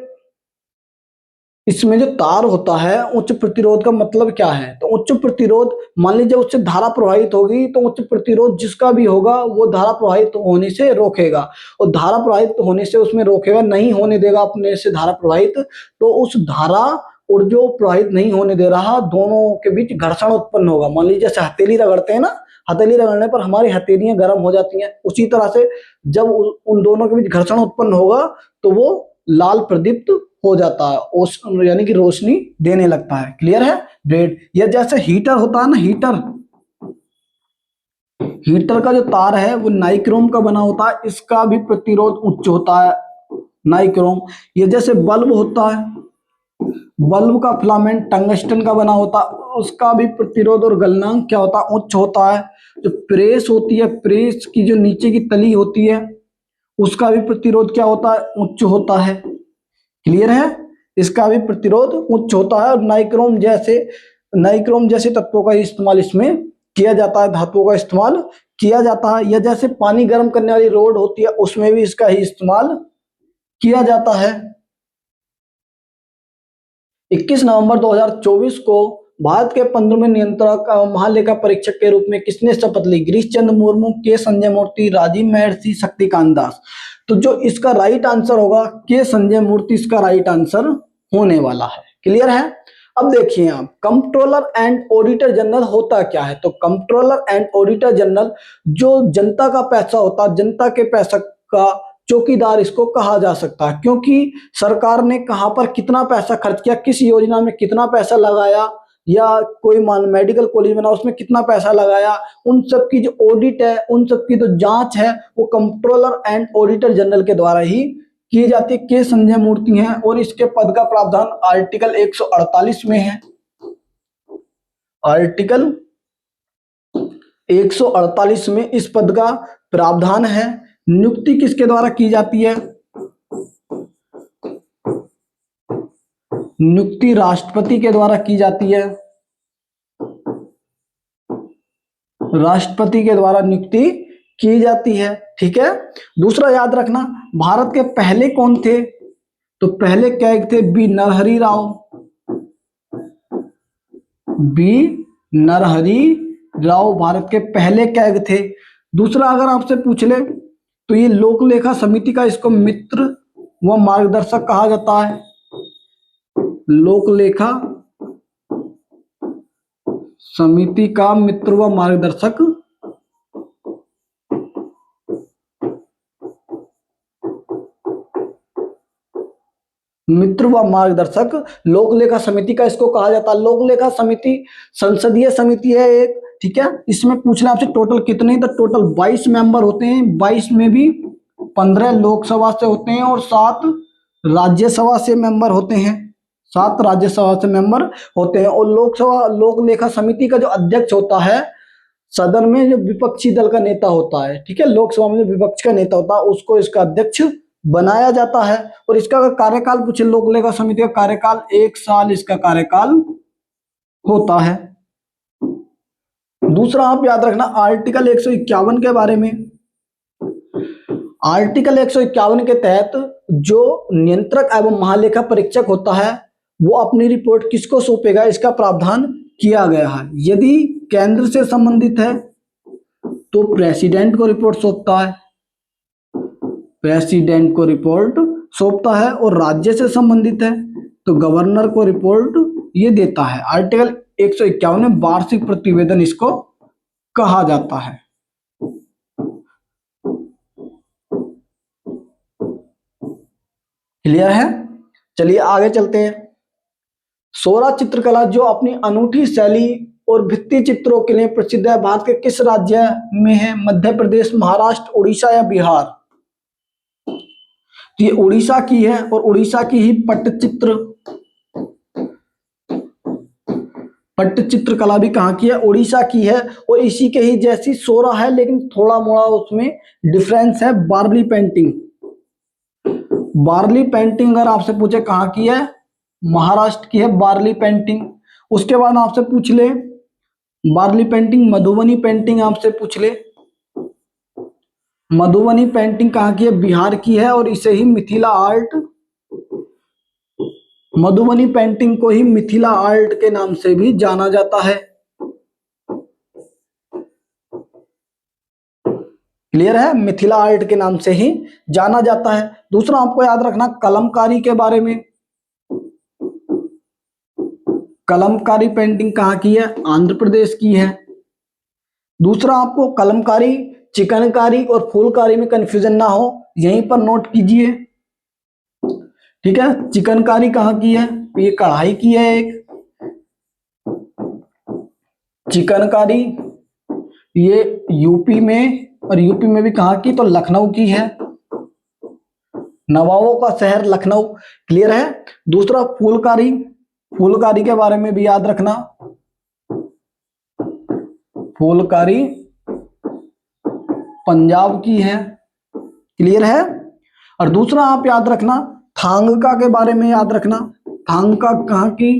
इसमें जो तार होता है, उच्च प्रतिरोध का मतलब क्या है? तो उच्च प्रतिरोध, मान लीजिए उससे धारा प्रवाहित होगी, तो उच्च प्रतिरोध जिसका भी होगा वो धारा प्रवाहित होने से रोकेगा, और धारा प्रवाहित होने से उसमें रोकेगा, नहीं होने देगा अपने से धारा प्रवाहित। तो उस धारा और जो प्रवाहित नहीं होने दे रहा, दोनों के बीच घर्षण उत्पन्न होगा। मान लीजिए जैसे हथेली रगड़ते हैं ना, हथेली रगड़ने पर हमारी हथेलियां गर्म हो जाती हैं। उसी तरह से जब उन दोनों के बीच घर्षण उत्पन्न होगा तो वो लाल प्रदीप्त हो जाता है, यानी कि रोशनी देने लगता है। क्लियर है? ग्रेट। यह जैसे हीटर होता है ना, हीटर का जो तार है वो नाइक्रोम का बना होता है, इसका भी प्रतिरोध उच्च होता है, नाइक्रोम। ये जैसे बल्ब होता है, बल्ब का फिलामेंट टंगस्टन का बना होता है, उसका भी प्रतिरोध और गलनांक क्या होता है? उच्च होता है। जो प्रेस होती है, प्रेस की जो नीचे की तली होती है, उसका भी प्रतिरोध क्या होता है? उच्च होता है। क्लियर है? इसका भी प्रतिरोध उच्च होता है। और नाइक्रोम जैसे तत्वों का इस्तेमाल इसमें किया जाता है, धातुओं का इस्तेमाल किया जाता है। या जैसे पानी गर्म करने वाली रोड होती है, उसमें भी इसका ही इस्तेमाल किया जाता है। 21 नवंबर 2024 को भारत के 15वें नियंत्रक महालेखा परीक्षक के रूप में किसने शपथ ली? गिरीश चंद्र मुर्मू, के संजय मूर्ति, राजीव महर्षि, शक्तिकांत दास। तो जो इसका राइट आंसर होगा, के संजय मूर्ति इसका राइट आंसर होने वाला है। क्लियर है? अब देखिए आप, कंट्रोलर एंड ऑडिटर जनरल होता क्या है? तो कंट्रोलर एंड ऑडिटर जनरल जो जनता का पैसा होता है, जनता के पैसा का चौकीदार इसको कहा जा सकता है, क्योंकि सरकार ने कहां पर कितना पैसा खर्च किया, किस योजना में कितना पैसा लगाया, या कोई मान मेडिकल कॉलेज बना उसमें कितना पैसा लगाया, उन सब की जो ऑडिट है, उन सब की जो जांच है, वो कंट्रोलर एंड ऑडिटर जनरल के द्वारा ही की जाती है। के संजय मूर्ति हैं और इसके पद का प्रावधान आर्टिकल 148 में है। आर्टिकल 148 में इस पद का प्रावधान है। नियुक्ति किसके द्वारा की जाती है? नियुक्ति राष्ट्रपति के द्वारा की जाती है। राष्ट्रपति के द्वारा नियुक्ति की जाती है। ठीक है? दूसरा याद रखना, भारत के पहले कौन थे? तो पहले कैग थे बी नरहरि राव। बी नरहरि राव भारत के पहले कैग थे। दूसरा अगर आपसे पूछ ले तो ये लोक लेखा समिति का इसको मित्र व मार्गदर्शक कहा जाता है। लोक लेखा समिति का मित्र व मार्गदर्शक। मित्र व मार्गदर्शक लोक लेखा समिति का इसको कहा जाता है। लोक लेखा समिति संसदीय समिति है एक। ठीक है? इसमें पूछना आपसे टोटल कितने? तो टोटल 22 मेंबर होते हैं। 22 में भी 15 लोकसभा से होते हैं और 7 राज्यसभा से मेंबर होते हैं। 7 राज्यसभा से मेंबर होते हैं। और लोक लेखा समिति का जो अध्यक्ष होता है, सदन में जो विपक्षी दल का नेता होता है, ठीक है, लोकसभा में जो विपक्ष का नेता होता है, उसको इसका अध्यक्ष बनाया जाता है। और इसका कार्यकाल पूछे, लोक लेखा समिति का कार्यकाल 1 साल इसका कार्यकाल होता है। दूसरा आप याद रखना आर्टिकल 151 के बारे में। आर्टिकल 151 के तहत जो नियंत्रक एवं महालेखा परीक्षक होता है वो अपनी रिपोर्ट किसको सौंपेगा, इसका प्रावधान किया गया है। यदि केंद्र से संबंधित है तो प्रेसिडेंट को रिपोर्ट सौंपता है, प्रेसिडेंट को रिपोर्ट सौंपता है। और राज्य से संबंधित है तो गवर्नर को रिपोर्ट ये देता है। आर्टिकल 151 में वार्षिक प्रतिवेदन इसको कहा जाता है। क्लियर है? चलिए आगे चलते हैं। सोरा चित्रकला जो अपनी अनूठी शैली और भित्ति चित्रों के लिए प्रसिद्ध है, भारत के किस राज्य में है? मध्य प्रदेश, महाराष्ट्र, उड़ीसा या बिहार? तो ये उड़ीसा की है और उड़ीसा की ही पट्टचित्र कला भी कहाँ की है? उड़ीसा की है। और इसी के ही जैसी सोरा है लेकिन थोड़ा मोड़ा उसमें डिफरेंस है, बार्ली पेंटिंग। बार्ली पेंटिंग अगर आपसे पूछे कहाँ की है, महाराष्ट्र की है बार्ली पेंटिंग। उसके बाद आपसे पूछ ले बार्ली पेंटिंग, मधुबनी पेंटिंग आपसे पूछ ले, मधुबनी पेंटिंग कहाँ की है? बिहार की है। और इसे ही मिथिला आर्ट, मधुबनी पेंटिंग को ही मिथिला आर्ट के नाम से भी जाना जाता है। क्लियर है? मिथिला आर्ट के नाम से ही जाना जाता है। दूसरा आपको याद रखना कलमकारी के बारे में। कलमकारी पेंटिंग कहाँ की है? आंध्र प्रदेश की है। दूसरा आपको कलमकारी, चिकनकारी और फूलकारी में कंफ्यूजन ना हो, यहीं पर नोट कीजिए। ठीक है, चिकनकारी कहाँ की है? ये कढ़ाई की है एक। चिकनकारी ये यूपी में, और यूपी में भी कहाँ की? तो लखनऊ की है, नवाबों का शहर लखनऊ। क्लियर है। दूसरा फूलकारी, फूलकारी के बारे में भी याद रखना, फूलकारी पंजाब की है। क्लियर है। और दूसरा आप याद रखना थांगका के बारे में याद रखना, थांगका कहाँ की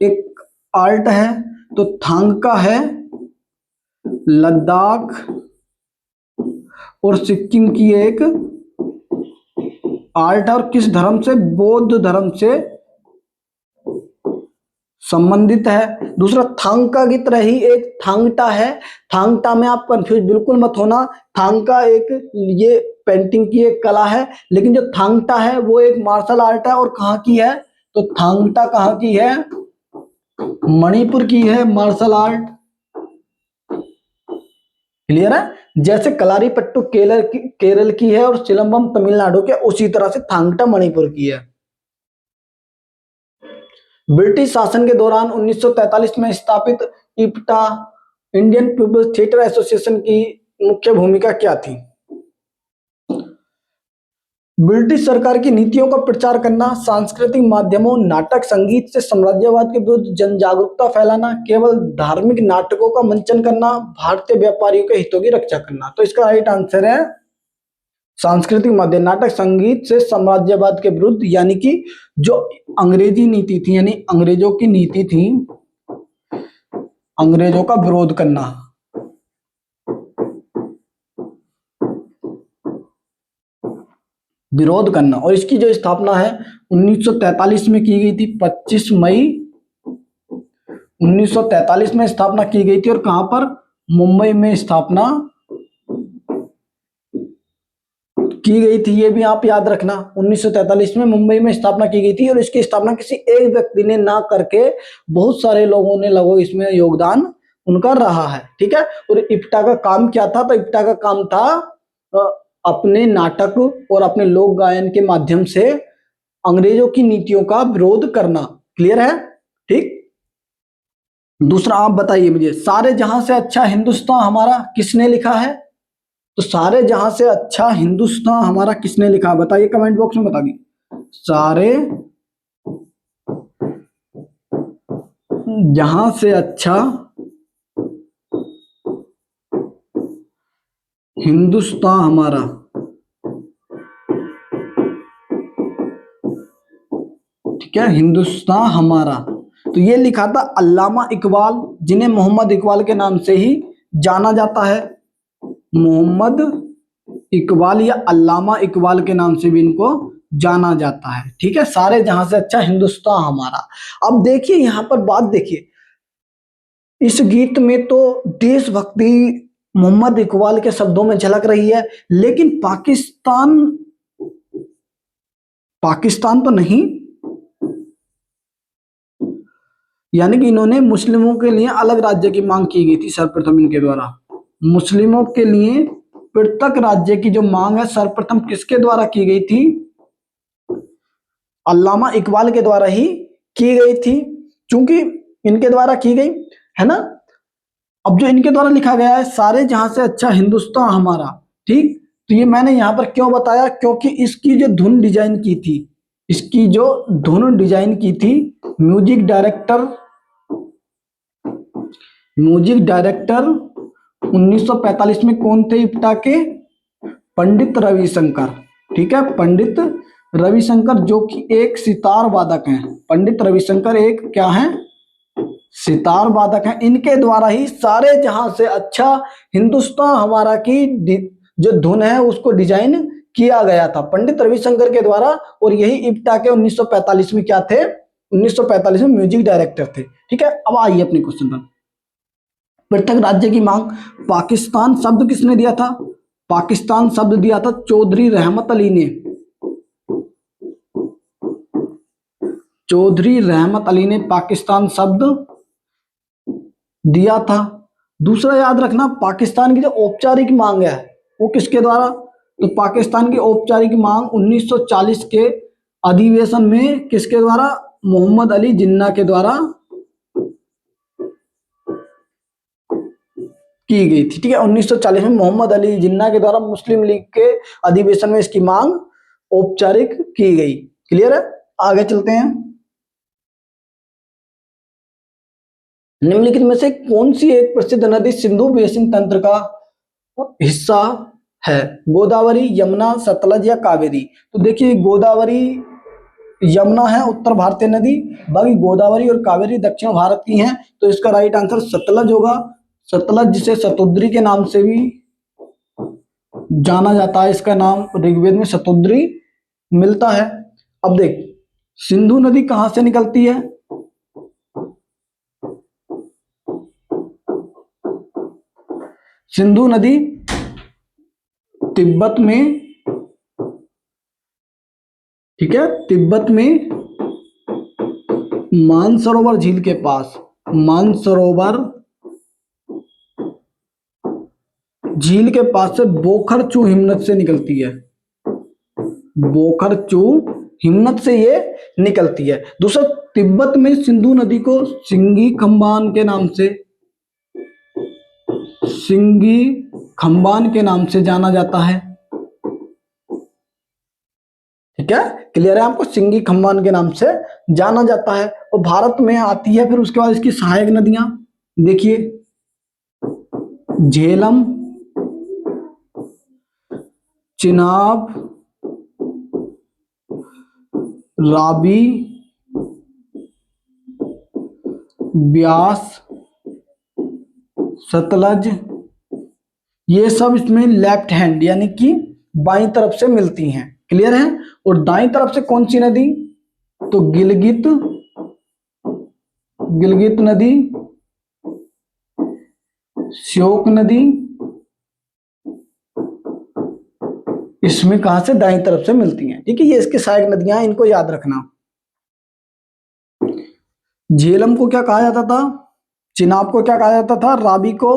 एक आर्ट है? तो थांगका है लद्दाख और सिक्किम की एक आर्ट है, और किस धर्म से? बौद्ध धर्म से संबंधित है। दूसरा थांगका की तरह ही एक थांगटा है, थांगटा में आप कंफ्यूज बिल्कुल मत होना, थांगका एक ये पेंटिंग की एक कला है, लेकिन जो थांगटा है वो एक मार्शल आर्ट है। और कहाँ की है? तो थांगटा कहाँ की है? मणिपुर की है मार्शल आर्ट। क्लियर है। जैसे कलारीपट्टू केरल की है और चिलम्बम तमिलनाडु के, उसी तरह से थांगटा मणिपुर की है। ब्रिटिश शासन के दौरान 1943 में स्थापित IPTA, Indian People's Theatre Association की मुख्य भूमिका क्या थी? ब्रिटिश सरकार की नीतियों का प्रचार करना, सांस्कृतिक माध्यमों, नाटक, संगीत से साम्राज्यवाद के विरुद्ध जन जागरूकता फैलाना, केवल धार्मिक नाटकों का मंचन करना, भारतीय व्यापारियों के हितों की रक्षा करना। तो इसका राइट आंसर है सांस्कृतिक माध्यम, नाटक, संगीत से साम्राज्यवाद के विरुद्ध, यानी कि जो अंग्रेजी नीति थी, यानी अंग्रेजों की नीति थी, अंग्रेजों का विरोध करना। विरोध करना। और इसकी जो स्थापना है 1943 में की गई थी, 25 मई 1943 में स्थापना की गई थी। और कहां पर? मुंबई में स्थापना की गई थी, ये भी आप याद रखना। 1943 में मुंबई में स्थापना की गई थी, और इसकी स्थापना किसी एक व्यक्ति ने ना करके बहुत सारे लोगों ने इसमें योगदान उनका रहा है। ठीक है। और इप्टा का काम क्या था? तो इप्टा का काम था अपने नाटक और अपने लोक गायन के माध्यम से अंग्रेजों की नीतियों का विरोध करना। क्लियर है। ठीक। दूसरा आप बताइए मुझे, सारे जहां से अच्छा हिंदुस्तान हमारा किसने लिखा है? तो सारे जहां से अच्छा हिंदुस्तान हमारा किसने लिखा? बताइए कमेंट बॉक्स में बता दीजिए। सारे जहां से अच्छा हिंदुस्तान हमारा, ठीक है, हिंदुस्तान हमारा, तो ये लिखा था अल्लामा इकबाल, जिन्हें मोहम्मद इकबाल के नाम से ही जाना जाता है। मोहम्मद इकबाल या अल्लामा इकबाल के नाम से भी इनको जाना जाता है। ठीक है। सारे जहां से अच्छा हिंदुस्तान हमारा। अब देखिए यहां पर बात देखिए, इस गीत में तो देशभक्ति मोहम्मद इकबाल के शब्दों में झलक रही है, लेकिन पाकिस्तान, पाकिस्तान तो नहीं, यानी कि इन्होंने मुस्लिमों के लिए अलग राज्य की मांग की गई थी सर्वप्रथम इनके द्वारा। मुस्लिमों के लिए पृथक राज्य की जो मांग है सर्वप्रथम किसके द्वारा की गई थी? अल्लामा इकबाल के द्वारा ही की गई थी, क्योंकि इनके द्वारा की गई है ना। अब जो इनके द्वारा लिखा गया है सारे जहां से अच्छा हिंदुस्तान हमारा, ठीक, तो ये मैंने यहां पर क्यों बताया? क्योंकि इसकी जो धुन डिजाइन की थी, इसकी जो धुन डिजाइन की थी, म्यूजिक डायरेक्टर 1945 में कौन थे इप्टा के? पंडित रविशंकर। ठीक है, पंडित रविशंकर, जो कि एक सितार वादक हैं। पंडित रविशंकर एक क्या है? सितार वादक हैं। इनके द्वारा ही सारे जहां से अच्छा हिंदुस्तान हमारा की जो धुन है उसको डिजाइन किया गया था पंडित रविशंकर के द्वारा। और यही इप्टा के 1945 में क्या थे? 1945 में म्यूजिक डायरेक्टर थे। ठीक है। अब आइए अपने क्वेश्चन पर। पृथक राज्य की मांग, पाकिस्तान शब्द किसने दिया था? पाकिस्तान शब्द दिया था चौधरी रहमत अली ने। चौधरी रहमत अली ने पाकिस्तान शब्द दिया था। दूसरा याद रखना, पाकिस्तान की जो औपचारिक मांग है वो किसके द्वारा, तो पाकिस्तान की औपचारिक मांग 1940 के अधिवेशन में किसके द्वारा, मोहम्मद अली जिन्ना के द्वारा की गई थी। ठीक है, 1940 में मोहम्मद अली जिन्ना के द्वारा मुस्लिम लीग के अधिवेशन में इसकी मांग औपचारिक की गई। क्लियर है, आगे चलते हैं। निम्नलिखित में से कौन सी एक प्रसिद्ध नदी सिंधु बेसिन तंत्र का हिस्सा है, गोदावरी, यमुना, सतलज या कावेरी। तो देखिए गोदावरी यमुना है उत्तर भारतीय नदी, बाकी गोदावरी और कावेरी दक्षिण भारत की हैं, तो इसका राइट आंसर सतलज होगा। सतलज जिसे शतुद्री के नाम से भी जाना जाता है, इसका नाम ऋग्वेद में शतुद्री मिलता है। अब देख, सिंधु नदी कहां से निकलती है, सिंधु नदी तिब्बत में, ठीक है, तिब्बत में मानसरोवर झील के पास, मानसरोवर झील के पास से बोखरचू हिमनद से निकलती है, बोखरचू हिमनद से ये निकलती है। दूसरा, तिब्बत में सिंधु नदी को सिंगी खंबान के नाम से, सिंगी खंबान के नाम से जाना जाता है। ठीक है, क्लियर है आपको, सिंगी खंबान के नाम से जाना जाता है। और भारत में आती है, फिर उसके बाद इसकी सहायक नदियां देखिए, झेलम, चिनाब, राबी, ब्यास, सतलज, ये सब इसमें लेफ्ट हैंड यानी कि बाईं तरफ से मिलती हैं। क्लियर है, और दाईं तरफ से कौन सी नदी, तो गिलगित, गिलगित नदी, श्योक नदी, इसमें कहां से, दाईं तरफ से मिलती हैं। ठीक है, ये इसकी सहायक नदियां, इनको याद रखना। झेलम को क्या कहा जाता था, चिनाब को क्या कहा जाता था, राबी को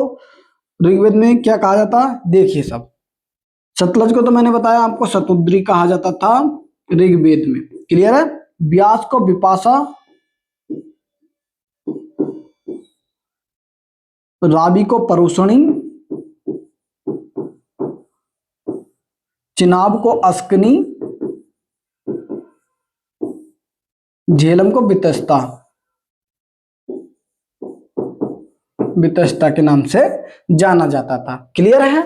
ऋग्वेद में क्या कहा जाता, देखिए सब। सतलज को तो मैंने बताया आपको शतुद्री कहा जाता था ऋग्वेद में। क्लियर है, ब्यास को विपाशा, राबी को परुषणी, चिनाब को अस्कनी, झेलम को वितस्ता, वितस्ता के नाम से जाना जाता था। क्लियर है।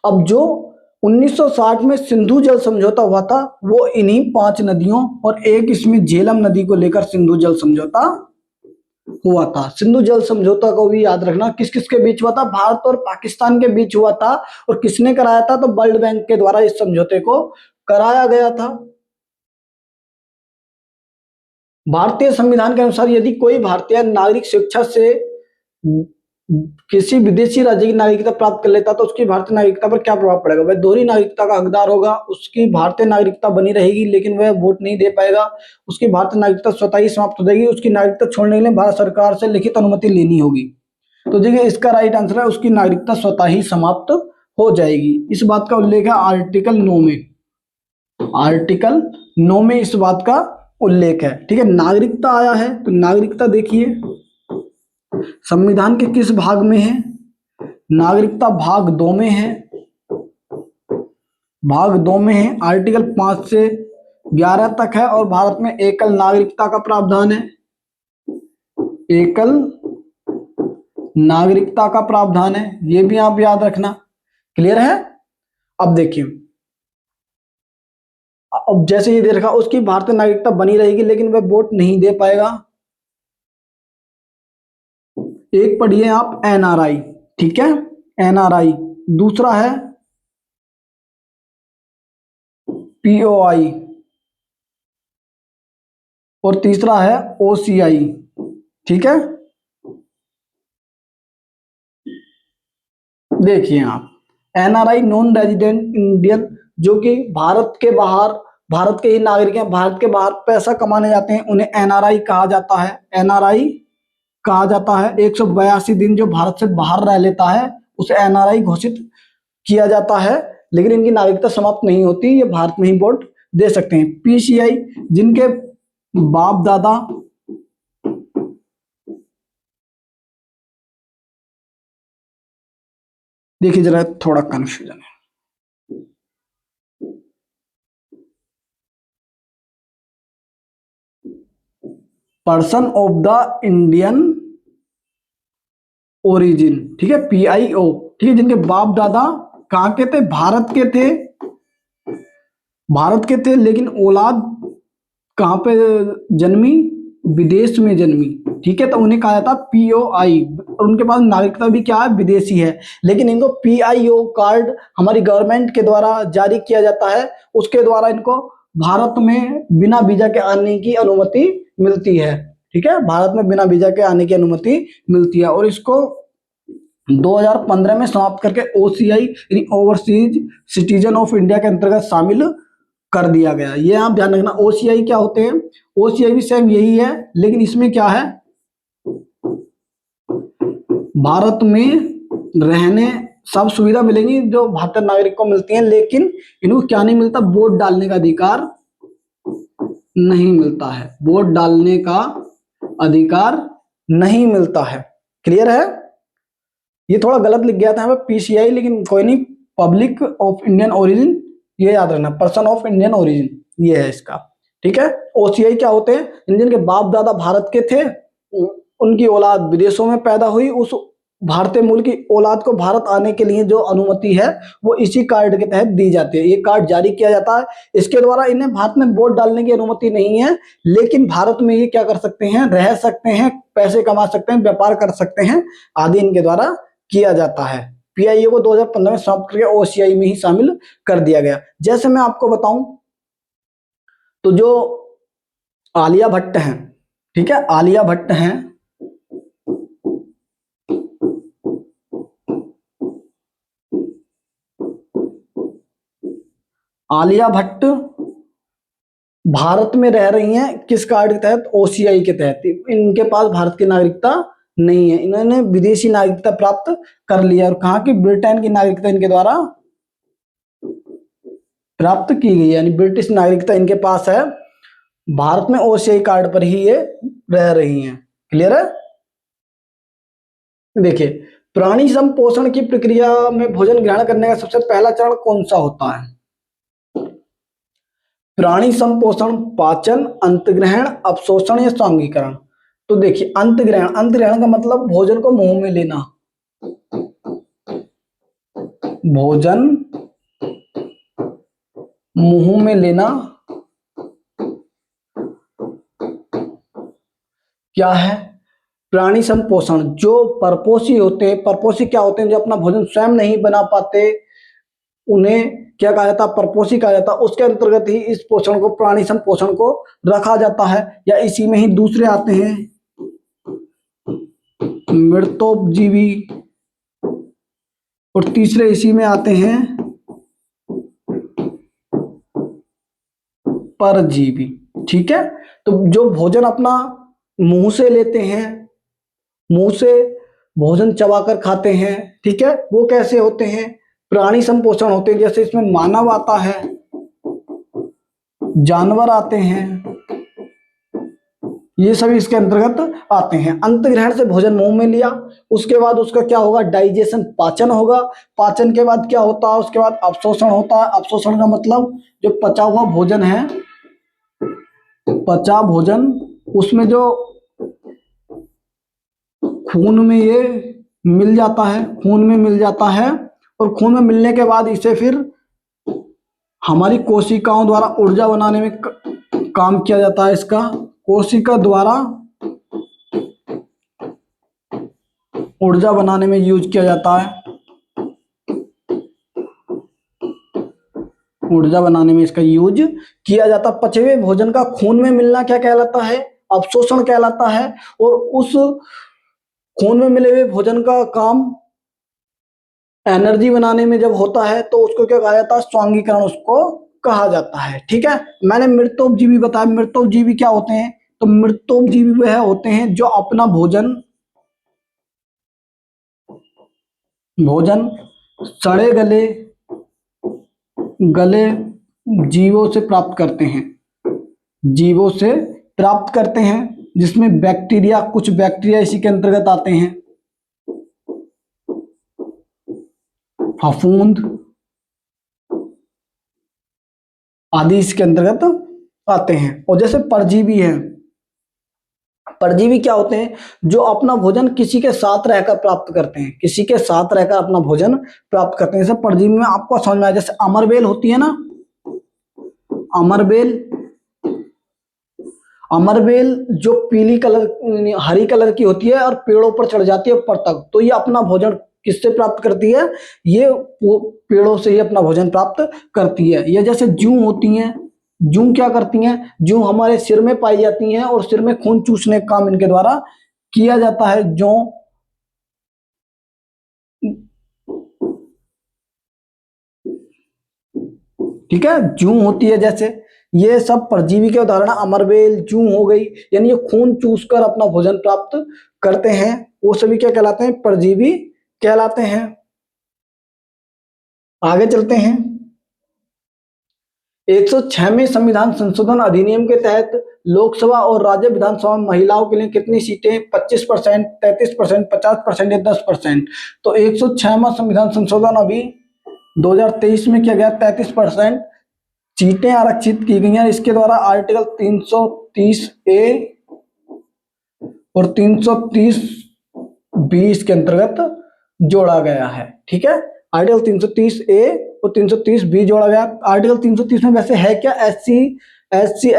अब जो 1960 में सिंधु जल समझौता हुआ था वो इन्हीं 5 नदियों और एक इसमें झेलम नदी को लेकर सिंधु जल समझौता हुआ था। सिंधु जल समझौता को भी याद रखना, किस किस के बीच हुआ था, भारत और पाकिस्तान के बीच हुआ था। और किसने कराया था, तो वर्ल्ड बैंक के द्वारा इस समझौते को कराया गया था। भारतीय संविधान के अनुसार यदि कोई भारतीय नागरिक स्वेच्छा से किसी विदेशी राज्य की नागरिकता प्राप्त कर लेता तो उसकी भारतीय नागरिकता पर क्या प्रभाव पड़ेगा, वह दोहरी नागरिकता का हकदार होगा, उसकी भारतीय नागरिकता बनी रहेगी लेकिन वह वोट नहीं दे पाएगा, उसकी भारतीय नागरिकता स्वतः ही समाप्त हो जाएगी, उसकी नागरिकता छोड़ने के लिए भारत सरकार से लिखित अनुमति लेनी होगी। तो देखिए इसका राइट आंसर है उसकी नागरिकता स्वतः ही समाप्त हो जाएगी। इस बात का उल्लेख है आर्टिकल 9 में, आर्टिकल 9 में इस बात का उल्लेख है। ठीक है, नागरिकता आया है तो नागरिकता देखिए संविधान के किस भाग में है, नागरिकता भाग 2 में है, भाग 2 में है, आर्टिकल 5 से 11 तक है और भारत में एकल नागरिकता का प्रावधान है, एकल नागरिकता का प्रावधान है, ये भी आप याद रखना। क्लियर है। अब देखिए, अब जैसे ये दे रखा उसकी भारतीय नागरिकता बनी रहेगी लेकिन वह वोट नहीं दे पाएगा। एक पढ़िए आप एनआरआई, ठीक है, एनआरआई, दूसरा है पीओआई और तीसरा है ओसीआई। ठीक है, देखिए आप एनआरआई नॉन रेजिडेंट इंडियन, जो कि भारत के बाहर, भारत के ही नागरिक हैं, भारत के बाहर पैसा कमाने जाते हैं, उन्हें एनआरआई कहा जाता है। एनआरआई कहा जाता है। 182 दिन जो भारत से बाहर रह लेता है उसे एनआरआई घोषित किया जाता है, लेकिन इनकी नागरिकता समाप्त नहीं होती, ये भारत में ही वोट दे सकते हैं। पीसीआई, जिनके बाप दादा देखिए जरा थोड़ा कंफ्यूजन है। Person of the Indian origin, ठीक है, पीआईओ, ठीक है, जिनके बाप दादा कहाँ के थे, भारत के थे, भारत के थे, लेकिन औलाद कहाँ पे जन्मी, विदेश में जन्मी, ठीक है, तो उन्हें कहा जाता है पीओआई, और उनके पास नागरिकता भी क्या है, विदेशी है, लेकिन इनको पीआईओ कार्ड हमारी गवर्नमेंट के द्वारा जारी किया जाता है, उसके द्वारा इनको भारत में बिना वीजा के आने की अनुमति मिलती है, ठीक है, भारत में बिना वीजा के आने की अनुमति मिलती है, और इसको 2015 में समाप्त करके OCI overseas citizen of India के अंतर्गत शामिल कर दिया गया। ये आप ध्यान रखना, ओसीआई क्या होते हैं, ओसीआई भी सेम यही है, लेकिन इसमें क्या है, भारत में रहने सब सुविधा मिलेंगी जो भारतीय नागरिक को मिलती हैं, लेकिन इनको क्या नहीं मिलता, वोट डालने का अधिकार नहीं मिलता है, वोट डालने का अधिकार नहीं मिलता है। क्लियर है? ये थोड़ा गलत लिख गया था हमें पीसीआई, लेकिन कोई नहीं, पब्लिक ऑफ इंडियन ओरिजिन, ये याद रखना, पर्सन ऑफ इंडियन ओरिजिन ये है इसका, ठीक है। ओसीआई क्या होते हैं, जिनके बाप दादा भारत के थे, उनकी औलाद विदेशों में पैदा हुई, उस भारतीय मूल की औलाद को भारत आने के लिए जो अनुमति है वो इसी कार्ड के तहत दी जाती है। ये कार्ड जारी किया जाता है, इसके द्वारा इन्हें भारत में वोट डालने की अनुमति नहीं है, लेकिन भारत में ये क्या कर सकते हैं, रह सकते हैं, पैसे कमा सकते हैं, व्यापार कर सकते हैं आदि इनके द्वारा किया जाता है। पीआईओ को 2015 में समाप्त करके ओसीआई में ही शामिल कर दिया गया। जैसे मैं आपको बताऊं तो जो आलिया भट्ट हैं, ठीक है, आलिया भट्ट हैं, आलिया भट्ट भारत में रह रही हैं, किस कार्ड के तहत, ओसीआई के तहत। इनके पास भारत की नागरिकता नहीं है, इन्होंने विदेशी नागरिकता प्राप्त कर लिया, और कहा कि ब्रिटेन की नागरिकता इनके द्वारा प्राप्त की गई, यानी ब्रिटिश नागरिकता इनके पास है, भारत में ओसीआई कार्ड पर ही ये रह रही हैं। क्लियर है? देखिए, प्राणी संपोषण की प्रक्रिया में भोजन ग्रहण करने का सबसे पहला चरण कौन सा होता है? प्राणी संपोषण, पाचन, अंतग्रहण, अपशोषण या स्वांगीकरण। तो देखिए, अंतग्रहण, अंतग्रहण का मतलब भोजन को मुंह में लेना, भोजन मुंह में लेना क्या है, प्राणी संपोषण। जो परपोषी होते हैं, परपोषी क्या होते हैं, जो अपना भोजन स्वयं नहीं बना पाते, उन्हें क्या कहा जाता है, परपोषी कहा जाता है, उसके अंतर्गत ही इस पोषण को, प्राणी संपोषण को रखा जाता है, या इसी में ही दूसरे आते हैं मृतोपजीवी, और तीसरे इसी में आते हैं परजीवी, ठीक है। तो जो भोजन अपना मुंह से लेते हैं, मुंह से भोजन चबाकर खाते हैं, ठीक है, वो कैसे होते हैं, प्राणी संपोषण होते हैं, जैसे इसमें मानव आता है, जानवर आते हैं, ये सभी इसके अंतर्गत आते हैं। अंतग्रहण से भोजन मुंह में लिया, उसके बाद उसका क्या होगा, डाइजेशन, पाचन होगा, पाचन के बाद क्या होता है, उसके बाद अपशोषण होता है। अपशोषण का मतलब जो पचा हुआ भोजन है, पचा भोजन, उसमें जो खून में ये मिल जाता है, खून में मिल जाता है, और खून में मिलने के बाद इसे फिर हमारी कोशिकाओं द्वारा ऊर्जा बनाने में काम किया जाता है। इसका कोशिका द्वारा ऊर्जा बनाने में यूज किया जाता है, ऊर्जा बनाने में इसका यूज किया जाता है। पचे हुए भोजन का खून में मिलना क्या कहलाता है, अपशोषण कहलाता है, और उस खून में मिले हुए भोजन का काम एनर्जी बनाने में जब होता है तो उसको क्या कहा जाता है, स्वांगीकरण उसको कहा जाता है, ठीक है। मैंने मृतोपजीवी बताया, मृतोपजीवी क्या होते हैं, तो मृतोपजीवी वह होते हैं जो अपना भोजन भोजन सड़े गले गले जीवों से प्राप्त करते हैं, जीवों से प्राप्त करते हैं, जिसमें बैक्टीरिया, कुछ बैक्टीरिया इसी के अंतर्गत आते हैं, फफूंद आदि इसके अंतर्गत आते हैं। और जैसे परजीवी है, परजीवी क्या होते हैं, जो अपना भोजन किसी के साथ रहकर प्राप्त करते हैं, किसी के साथ रहकर अपना भोजन प्राप्त करते हैं। जैसे परजीवी में आपको समझ में आया, जैसे अमरबेल होती है ना, अमरबेल, अमरबेल जो पीली कलर हरी कलर की होती है और पेड़ों पर चढ़ जाती है ऊपर तक, तो ये अपना भोजन किससे प्राप्त करती है, ये वो पेड़ों से ही अपना भोजन प्राप्त करती है। ये जैसे जूं होती हैं, जूं क्या करती हैं, जूं हमारे सिर में पाई जाती हैं और सिर में खून चूसने का काम इनके द्वारा किया जाता है। जौ, ठीक है, जूं होती है जैसे, ये सब परजीवी के उदाहरण, अमरबेल, जूं हो गई, यानी ये खून चूसकर अपना भोजन प्राप्त करते हैं, वो सभी क्या कहलाते हैं, परजीवी कहलाते हैं। आगे चलते हैं। 106वें संविधान संशोधन अधिनियम के तहत लोकसभा और राज्य विधानसभा में महिलाओं के लिए कितनी सीटें, 25%, 33%, 50% या 10%। तो 106वां संविधान संशोधन अभी 2023 में किया गया, 33% सीटें आरक्षित की गई हैं। इसके द्वारा आर्टिकल 330A और 330B इसके अंतर्गत जोड़ा गया है। ठीक है, आर्टिकल 330A और 330B जोड़ा गया। आर्टिकल 330 में वैसे है क्या, SC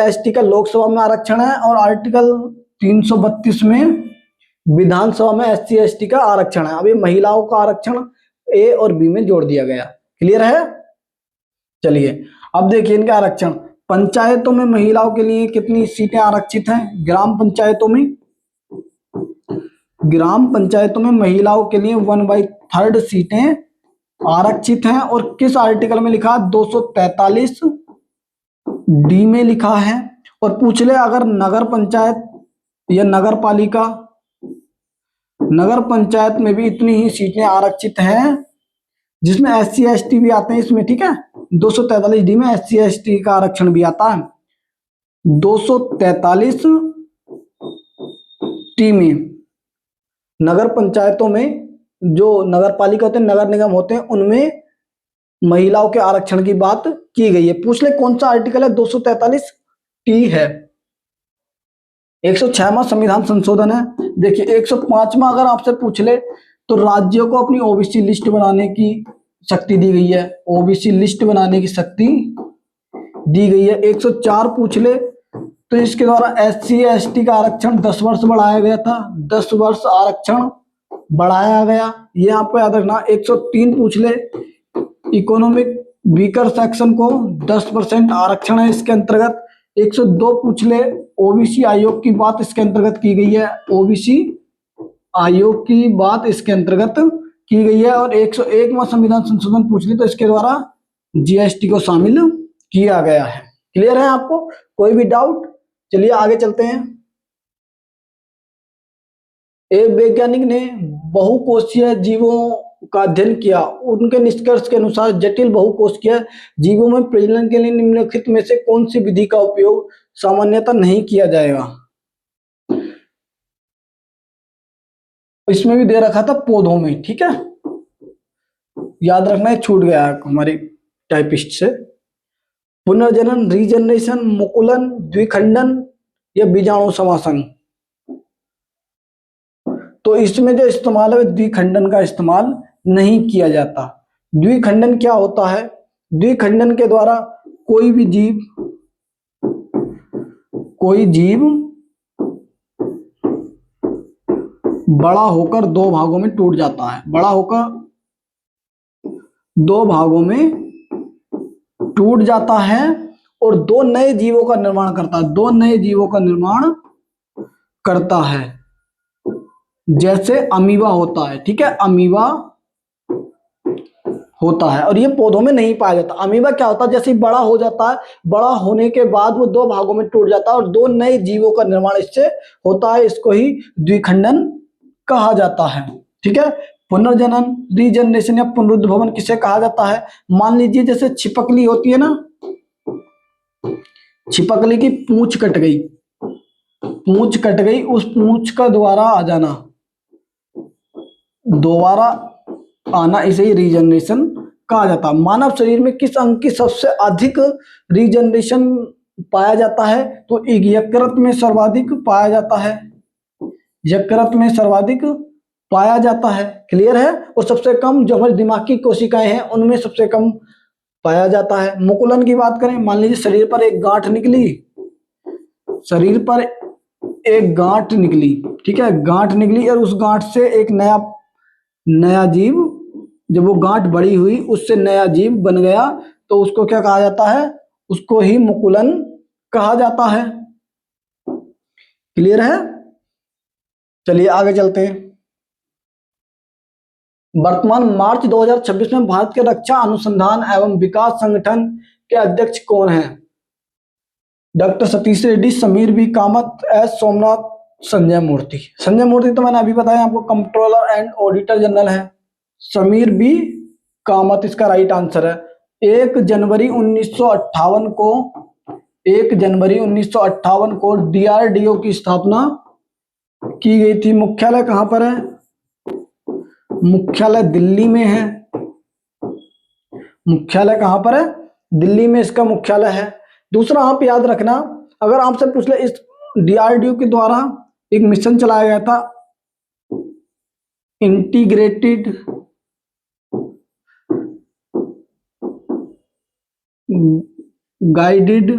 ST का लोकसभा में आरक्षण है, और आर्टिकल 332 में विधानसभा में SC ST का आरक्षण है। अभी महिलाओं का आरक्षण A और B में जोड़ दिया गया। क्लियर है? चलिए अब देखिए इनका आरक्षण। पंचायतों में महिलाओं के लिए कितनी सीटें आरक्षित हैं? ग्राम पंचायतों में महिलाओं के लिए 1/3 सीटें आरक्षित हैं। और किस आर्टिकल में लिखा? 243D में लिखा है। और पूछ ले अगर नगर पंचायत या नगर पालिका, नगर पंचायत में भी इतनी ही सीटें आरक्षित हैं, जिसमें SC ST भी आते हैं इसमें। ठीक है, 243D में SC ST का आरक्षण भी आता है। 243T में नगर पंचायतों में, जो नगर पालिका होते हैं, नगर निगम होते हैं, उनमें महिलाओं के आरक्षण की बात की गई है। पूछ ले कौन सा आर्टिकल है? 243T है। 106वां संविधान संशोधन है। देखिए 105वां अगर आपसे पूछ ले तो राज्यों को अपनी ओबीसी लिस्ट बनाने की शक्ति दी गई है। ओबीसी लिस्ट बनाने की शक्ति दी गई है। 104 पूछ ले तो इसके द्वारा SC ST का आरक्षण 10 वर्ष बढ़ाया गया था। 10 वर्ष आरक्षण बढ़ाया गया, ये यहाँ पे याद रखना। 103 पूछ ले, इकोनॉमिक वीकर सेक्शन को 10% आरक्षण है इसके अंतर्गत। 102 पूछ ले, ओबीसी आयोग की बात इसके अंतर्गत की गई है। ओबीसी आयोग की बात इसके अंतर्गत की गई है। और 101वां संविधान संशोधन पूछ ले तो इसके द्वारा GST को शामिल किया गया है। क्लियर है आपको? कोई भी डाउट? चलिए आगे चलते हैं। एक वैज्ञानिक ने बहुकोषीय जीवों का अध्ययन किया। उनके निष्कर्ष के अनुसार जटिल बहुकोषीय जीवों में प्रजनन के लिए निम्नलिखित में से कौन सी विधि का उपयोग सामान्यतः नहीं किया जाएगा? इसमें भी दे रखा था पौधों में। ठीक है, याद रखना, छूट गया हमारी टाइपिस्ट से। पुनर्जनन, रीजनरेशन, मुकुलन, द्विखंडन या बीजाणु समासन। तो इसमें जो इस्तेमाल है द्विखंडन का इस्तेमाल नहीं किया जाता। द्विखंडन क्या होता है? द्विखंडन के द्वारा कोई जीव बड़ा होकर 2 भागों में टूट जाता है। बड़ा होकर 2 भागों में टूट जाता है और 2 नए जीवों का निर्माण करता है। 2 नए जीवों का निर्माण करता है, जैसे अमीबा होता है। ठीक है, अमीबा होता है और ये पौधों में नहीं पाया जाता। अमीबा क्या होता है? जैसे बड़ा हो जाता है, बड़ा होने के बाद वो 2 भागों में टूट जाता है और 2 नए जीवों का निर्माण इससे होता है। इसको ही द्विखंडन कहा जाता है। ठीक है, पुनर्जनन, रीजनरेशन या पुनरुद्भवन किसे कहा जाता है? मान लीजिए जैसे छिपकली होती है ना, छिपकली की पूंछ कट गई, पूंछ कट गई, उस पूंछ का दोबारा आ जाना, दोबारा आना, इसे ही रीजनरेशन कहा जाता है। मानव शरीर में किस अंग की सबसे अधिक रीजनरेशन पाया जाता है? तो यकृत में सर्वाधिक पाया जाता है, यकृत में सर्वाधिक पाया जाता है। क्लियर है? और सबसे कम जो हमारी दिमाग की कोशिकाएं हैं उनमें सबसे कम पाया जाता है। मुकुलन की बात करें, मान लीजिए शरीर पर एक गांठ निकली, शरीर पर एक गांठ निकली, ठीक है, गांठ निकली और उस गांठ से एक नया जीव, जब वो गांठ बड़ी हुई उससे नया जीव बन गया, तो उसको क्या कहा जाता है? उसको ही मुकुलन कहा जाता है। क्लियर है? चलिए आगे चलते हैं। वर्तमान मार्च 2026 में भारत के रक्षा अनुसंधान एवं विकास संगठन के अध्यक्ष कौन हैं? Doctor Satish Reddy, Sameer B Kamath, S Somnath, Sanjay Murthy. Sanjay Murthy तो मैंने अभी बताया आपको, कंट्रोलर एंड ऑडिटर जनरल है। समीर बी कामत इसका राइट आंसर है। 1 जनवरी 1958 को 1 जनवरी 1958 को डीआरडीओ की स्थापना की गई थी। मुख्यालय कहां पर है? मुख्यालय दिल्ली में है। मुख्यालय कहां पर है? दिल्ली में इसका मुख्यालय है। दूसरा आप याद रखना, अगर आपसे पूछ ले, इस डीआरडीओ के द्वारा एक मिशन चलाया गया था, integrated guided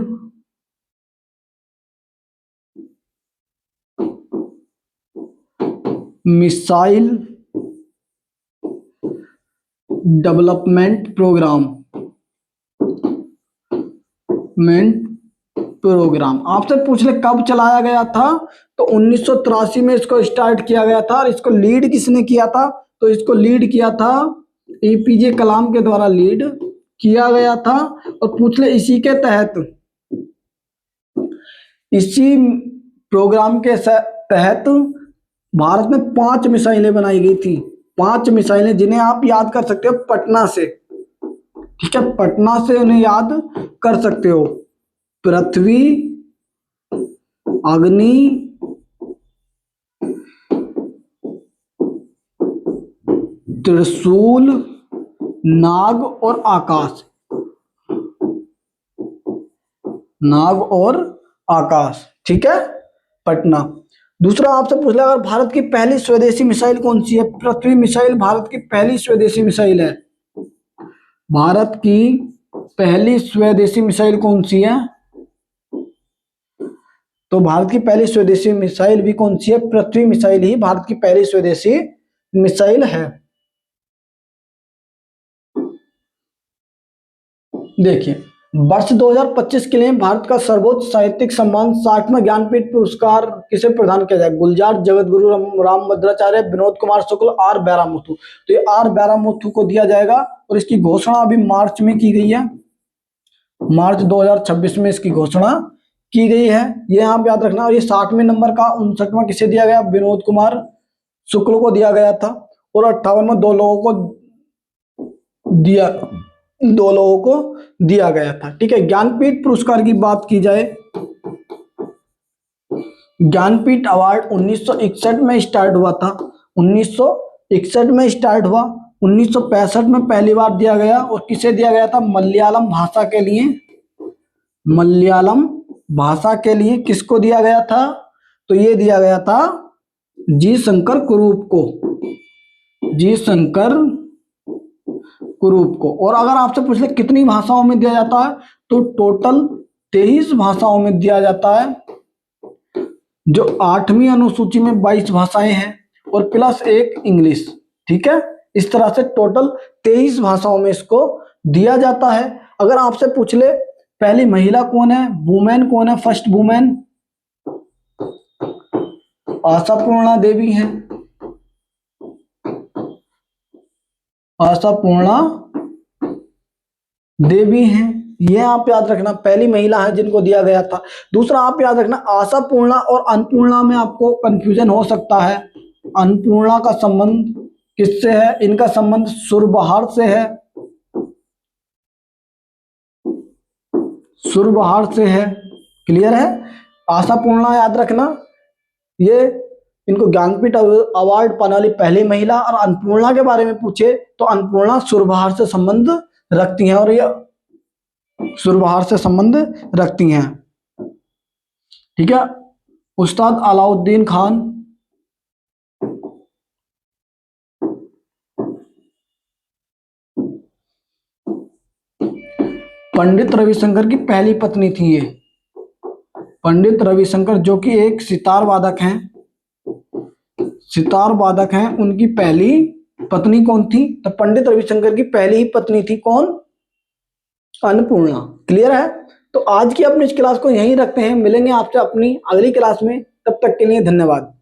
missile development programme. आपसे पूछ ले कब चलाया गया था, तो 1983 में इसको स्टार्ट किया गया था। और इसको लीड किसने किया था? तो इसको लीड किया था एपीजे कलाम के द्वारा लीड किया गया था। और पूछ ले इसी के तहत, इसी प्रोग्राम के तहत भारत में 5 मिसाइलें बनाई गई थी। 5 मिसाइलें जिन्हें आप याद कर सकते हो पटना से, ठीक है, पटना से उन्हें याद कर सकते हो। पृथ्वी, अग्नि, त्रिशूल, नाग और आकाश। नाग और आकाश, ठीक है, पटना। दूसरा आपसे पूछ लिया, अगर भारत की पहली स्वदेशी मिसाइल कौन सी है? पृथ्वी मिसाइल भारत की पहली स्वदेशी मिसाइल है। भारत की पहली स्वदेशी मिसाइल कौन सी है? तो भारत की पहली स्वदेशी मिसाइल भी कौन सी है? पृथ्वी मिसाइल ही भारत की पहली स्वदेशी मिसाइल है। देखिए, वर्ष 2025 के लिए भारत का सर्वोच्च साहित्यिक सम्मान 60वां ज्ञानपीठ पुरस्कार किसे प्रदान किया जाए? गुलजार, जगतगुरु रामभद्राचार्य, विनोद कुमार शुक्ल, आर बैरामुथु। तो ये आर बैरामुथु को दिया जाएगा और इसकी घोषणा अभी मार्च में की गई है। मार्च 2026 में इसकी घोषणा की गई है, ये आप याद रखना। और ये 60वें नंबर का 59वां किसे दिया गया? विनोद कुमार शुक्ल को दिया गया था। और 58वां दो लोगों को दिया गया था, ठीक है। ज्ञानपीठ पुरस्कार की बात की जाए, ज्ञानपीठ अवार्ड 1961 में स्टार्ट हुआ था। 1961 में स्टार्ट हुआ, 1965 में पहली बार दिया गया। और किसे दिया गया था? मलयालम भाषा के लिए। मलयालम भाषा के लिए किसको दिया गया था? तो ये दिया गया था जी शंकर कुरूप को, जी शंकर कुरूप को। और अगर आपसे पूछ ले कितनी भाषाओं में दिया जाता है, तो टोटल 23 भाषाओं में दिया जाता है। जो 8वीं अनुसूची में 22 भाषाएं हैं और प्लस 1 इंग्लिश, ठीक है। इस तरह से टोटल 23 भाषाओं में इसको दिया जाता है। अगर आपसे पूछ ले पहली महिला कौन है, वुमेन कौन है, फर्स्ट वुमेन, आशापूर्णा देवी हैं। आशापूर्णा देवी हैं, ये आप याद रखना, पहली महिला है जिनको दिया गया था। दूसरा आप याद रखना, आशापूर्णा और अन्नपूर्णा में आपको कंफ्यूजन हो सकता है। अन्नपूर्णा का संबंध किससे है? इनका संबंध सुरबहार से है, सुरबहार से है। क्लियर है? आशापूर्णा याद रखना, ये इनको ज्ञानपीठ अवार्ड पाने वाली पहली महिला। और अन्नपूर्णा के बारे में पूछे तो अन्नपूर्णा सुरबहार से संबंध रखती हैं, और ये सुरबहार से संबंध रखती हैं। ठीक है। उस्ताद अलाउद्दीन खान, पंडित रविशंकर की पहली पत्नी थी ये। पंडित रविशंकर जो कि एक सितार वादक हैं, सितार वादक हैं, उनकी पहली पत्नी कौन थी? तो पंडित रविशंकर की पहली ही पत्नी थी कौन? अन्नपूर्णा। क्लियर है? तो आज की अपनी इस क्लास को यहीं रखते हैं, मिलेंगे आपसे अपनी अगली क्लास में, तब तक के लिए धन्यवाद।